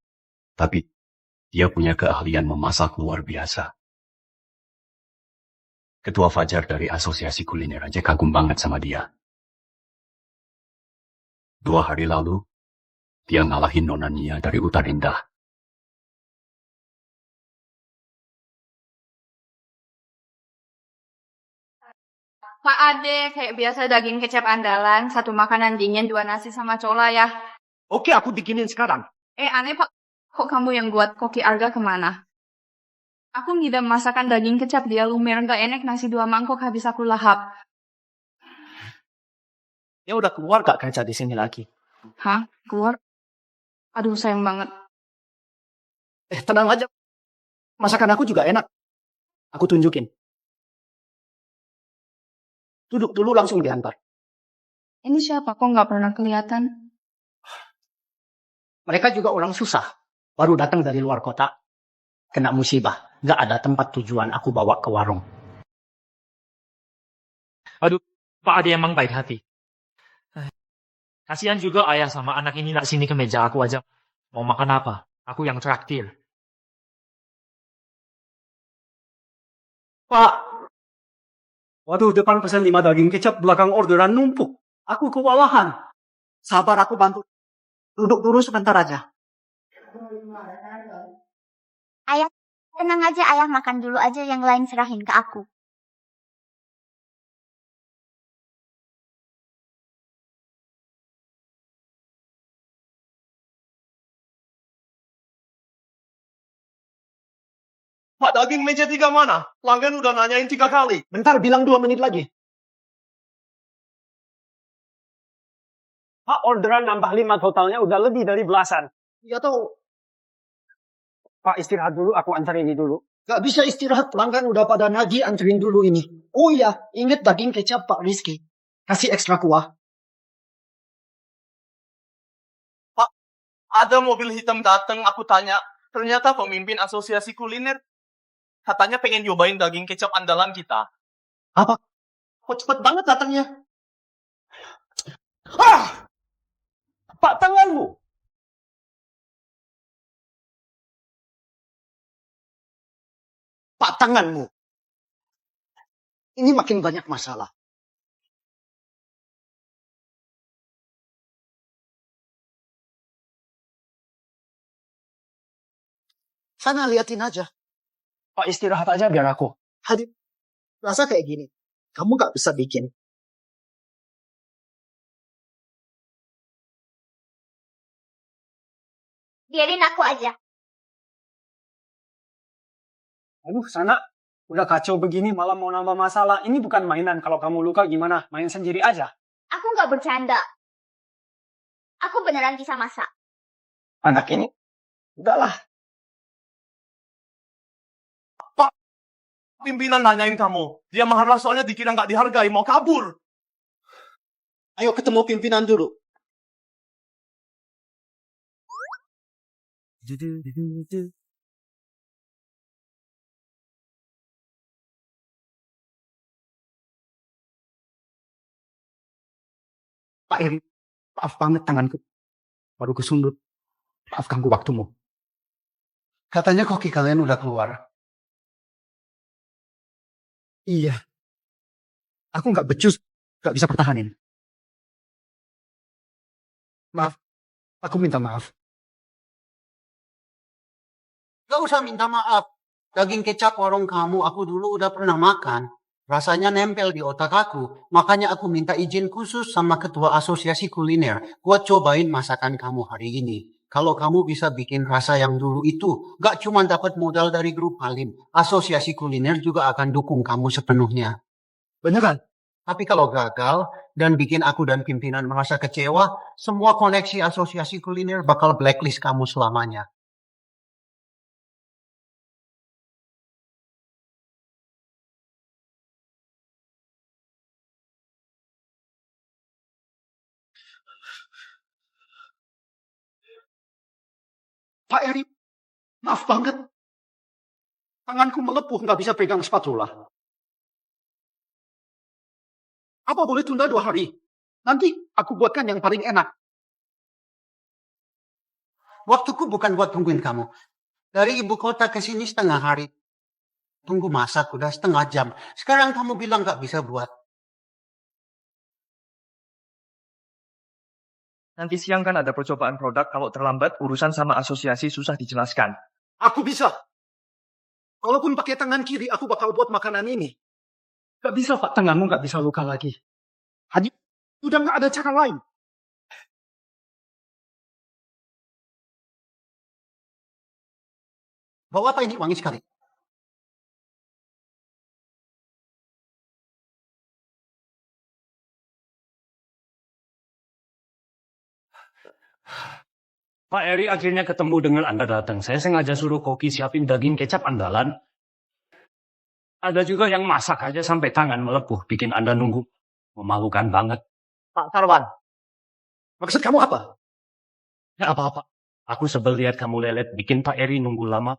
Tapi, dia punya keahlian memasak luar biasa. Ketua Fajar dari asosiasi kuliner aja kagum banget sama dia. 2 hari lalu, dia ngalahin Nona Nia dari Utarindah. Pak Ade, kayak biasa daging kecap andalan, 1 makanan dingin, 2 nasi sama cola ya. Oke, aku bikinin sekarang. Aneh Pak, kok kamu yang buat koki Arga kemana? Aku ngidam masakan daging kecap dia lumer, gak enak nasi 2 mangkok habis aku lahap. Dia udah keluar gak kerja di sini lagi? Hah? Keluar? Aduh, sayang banget. Tenang aja. Masakan aku juga enak. Aku tunjukin. Duduk dulu langsung diantar. Ini siapa? Kok nggak pernah kelihatan? Mereka juga orang susah. Baru datang dari luar kota. Kena musibah. Gak ada tempat tujuan aku bawa ke warung. Aduh, Pak Ade emang baik hati. Kasihan juga ayah sama anak ini nak sini ke meja aku aja. Mau makan apa? Aku yang traktir. Pak. Waduh, depan pesan 5 daging kecap, belakang orderan numpuk. Aku kewalahan. Sabar, aku bantu. Duduk dulu sebentar aja. Ayah, tenang aja, ayah makan dulu aja, yang lain serahin ke aku. Pak, daging meja 3 mana? Pelanggan udah nanyain 3 kali. Bentar, bilang 2 menit lagi. Pak, orderan nambah 5 totalnya udah lebih dari belasan. Ya tahu. Pak, istirahat dulu, aku antar ini dulu. Gak bisa istirahat, pelanggan udah pada nagih, anterin dulu ini. Oh iya, inget daging kecap Pak Rizky. Kasih ekstra kuah. Pak, ada mobil hitam datang, aku tanya. Ternyata pemimpin asosiasi kuliner. Katanya pengen nyobain daging kecap andalan kita. Apa? Kok cepet banget datangnya? Ah! Pak, tanganmu! Pak, tanganmu! Ini makin banyak masalah. Sana liatin aja. Pak, istirahat aja biar aku. Hadir, rasa kayak gini. Kamu gak bisa bikin. Biarin aku aja. Aduh, sana. Udah kacau begini malah mau nambah masalah. Ini bukan mainan. Kalau kamu luka gimana? Main sendiri aja. Aku nggak bercanda. Aku beneran bisa masak. Anak ini. Udahlah. Pimpinan nanyain kamu. Dia marah soalnya dikira nggak dihargai, mau kabur. Ayo ketemu pimpinan dulu. Pak Eri, maaf banget tanganku. Baru kesundut. Maaf ganggu waktumu. Katanya koki kalian udah keluar. Iya. Aku nggak becus, nggak bisa pertahanin. Maaf, aku minta maaf. Gak usah minta maaf. Daging kecap warung kamu aku dulu udah pernah makan. Rasanya nempel di otak aku. Makanya aku minta izin khusus sama ketua asosiasi kuliner buat cobain masakan kamu hari ini. Kalau kamu bisa bikin rasa yang dulu itu, gak cuma dapat modal dari grup Halim, asosiasi kuliner juga akan dukung kamu sepenuhnya. Beneran? Tapi kalau gagal dan bikin aku dan pimpinan merasa kecewa, semua koneksi asosiasi kuliner bakal blacklist kamu selamanya. Pak Eri, maaf banget. Tanganku melepuh, nggak bisa pegang spatula. Apa boleh tunda 2 hari? Nanti aku buatkan yang paling enak. Waktuku bukan buat tungguin kamu. Dari ibu kota ke sini 1/2 hari. Tunggu masak udah 1/2 jam. Sekarang kamu bilang nggak bisa buat. Nanti siang kan ada percobaan produk, kalau terlambat urusan sama asosiasi susah dijelaskan. Aku bisa. Walaupun pakai tangan kiri, aku bakal buat makanan ini. Gak bisa, Pak. Tanganmu gak bisa luka lagi. Hanya udah gak ada cara lain. Bawa apa ini? Wangi sekali. Pak Eri akhirnya ketemu dengan Anda datang. Saya sengaja suruh Koki siapin daging kecap andalan. Ada juga yang masak aja sampai tangan melepuh, bikin Anda nunggu. Memalukan banget. Pak Tarwan, maksud kamu apa? Ya apa-apa. Aku sebel lihat kamu lelet, bikin Pak Eri nunggu lama.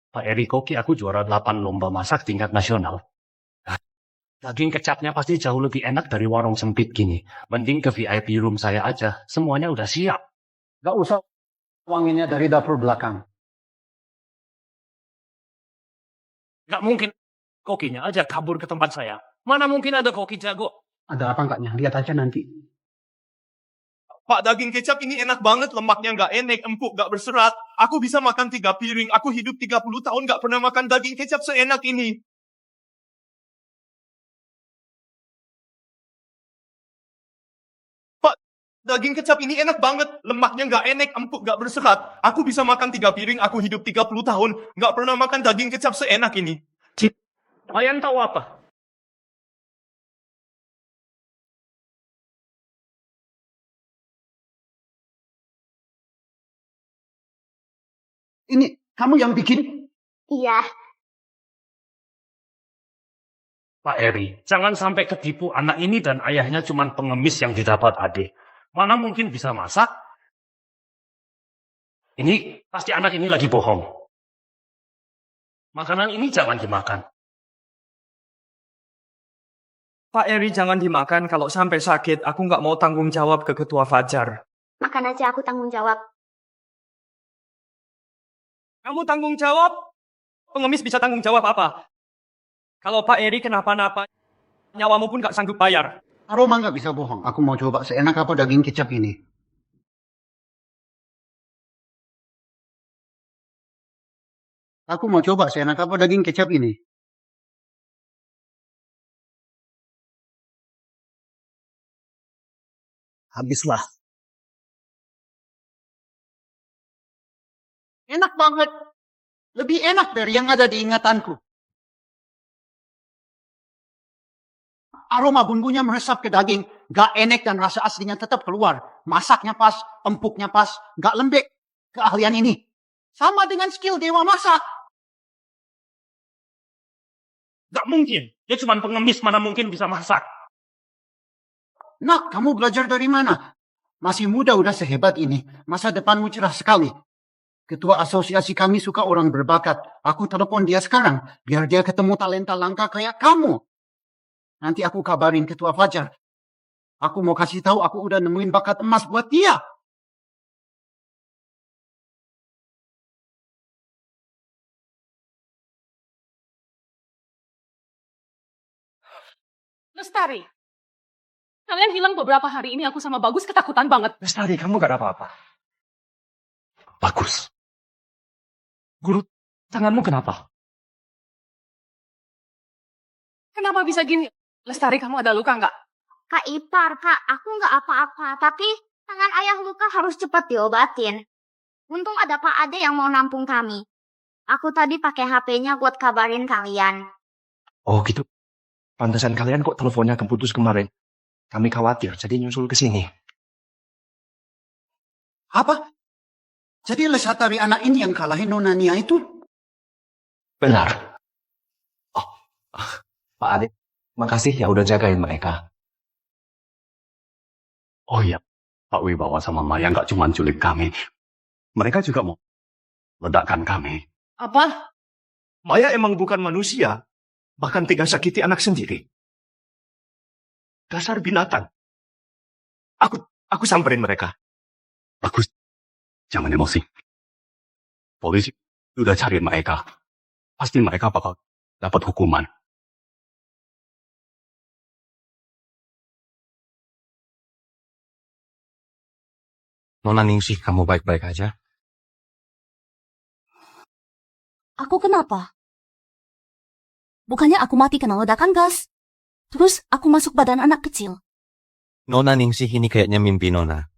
Pak Eri Koki, aku juara 8 lomba masak tingkat nasional. Daging kecapnya pasti jauh lebih enak dari warung sempit gini. Mending ke VIP room saya aja. Semuanya udah siap. Gak usah wanginya dari dapur belakang. Gak mungkin. Kokinya aja kabur ke tempat saya. Mana mungkin ada koki jago. Ada apa enggaknya? Lihat aja nanti. Pak, daging kecap ini enak banget, lemaknya nggak enek, empuk, nggak berserat. Aku bisa makan 3 piring, aku hidup 30 tahun nggak pernah makan daging kecap seenak ini. Pak, daging kecap ini enak banget, lemaknya nggak enek, empuk, nggak berserat. Aku bisa makan 3 piring, aku hidup 30 tahun, nggak pernah makan daging kecap seenak ini. Kalian tahu apa? Ini kamu yang bikin? Iya. Pak Eri, jangan sampai ketipu anak ini dan ayahnya cuma pengemis yang didapat adik. Mana mungkin bisa masak? Ini pasti anak ini lagi bohong. Makanan ini jangan dimakan. Pak Eri jangan dimakan, kalau sampai sakit aku nggak mau tanggung jawab ke Ketua Fajar. Makan aja, aku tanggung jawab. Kamu tanggung jawab? Pengemis bisa tanggung jawab apa? Kalau Pak Eri kenapa-napa, nyawamu pun nggak sanggup bayar. Aroma nggak bisa bohong. Aku mau coba seenak apa daging kecap ini. Aku mau coba seenak apa daging kecap ini. Habislah. Enak banget. Lebih enak dari yang ada di ingatanku. Aroma bumbunya meresap ke daging. Gak enak dan rasa aslinya tetap keluar. Masaknya pas, empuknya pas, gak lembek. Keahlian ini. Sama dengan skill dewa masak. Gak mungkin. Dia cuma pengemis, mana mungkin bisa masak. Nak, kamu belajar dari mana? Masih muda udah sehebat ini. Masa depanmu cerah sekali. Ketua asosiasi kami suka orang berbakat. Aku telepon dia sekarang. Biar dia ketemu talenta langka kayak kamu. Nanti aku kabarin Ketua Fajar. Aku mau kasih tahu aku udah nemuin bakat emas buat dia. Lestari, kalian hilang beberapa hari ini, aku sama Bagus ketakutan banget. Lestari, kamu gak ada apa-apa. Bagus. Guru, tanganmu kenapa? Kenapa bisa gini? Lestari, kamu ada luka nggak? Kak Ipar, Kak, aku nggak apa-apa. Tapi tangan ayah luka harus cepat diobatin. Untung ada Pak Ade yang mau nampung kami. Aku tadi pakai HP-nya buat kabarin kalian. Oh gitu. Pantesan kalian kok teleponnya keputus kemarin. Kami khawatir, jadi nyusul ke sini. Apa? Jadi Lesatari anak ini yang kalahin Nona Nia itu? Benar. Oh, Pak Adit, makasih ya udah jagain mereka. Oh iya, Pak Wibawa sama Maya nggak cuma culik kami. Mereka juga mau ledakkan kami. Apa? Maya emang bukan manusia. Bahkan tega sakiti anak sendiri. Dasar binatang. Aku samperin mereka. Bagus. Jangan emosi. Polisi udah cari mereka. Pasti mereka bakal dapat hukuman. Nona Ningsih, kamu baik-baik aja? Aku kenapa? Bukannya aku mati kena ledakan gas? Terus aku masuk badan anak kecil. Nona Ningsih ini kayaknya mimpi Nona.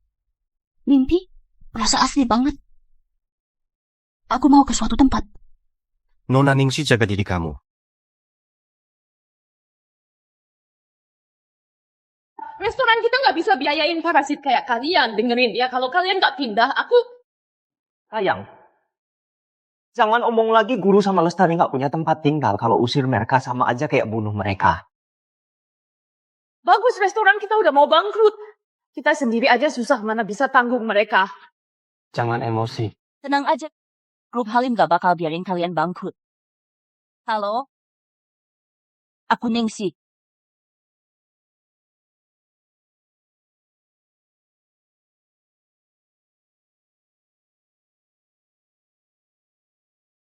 Mimpi? Rasa asli banget. Aku mau ke suatu tempat. Nona Ningsih jaga diri kamu. Restoran kita nggak bisa biayain parasit kayak kalian. Dengerin ya, kalau kalian nggak pindah, aku... Sayang, jangan omong lagi guru sama Lestari nggak punya tempat tinggal. Kalau usir mereka sama aja kayak bunuh mereka. Bagus, restoran kita udah mau bangkrut. Kita sendiri aja susah, mana bisa tanggung mereka. Jangan emosi. Tenang aja. Grup Halim gak bakal biarin kalian bangkrut. Halo? Aku Ningsih.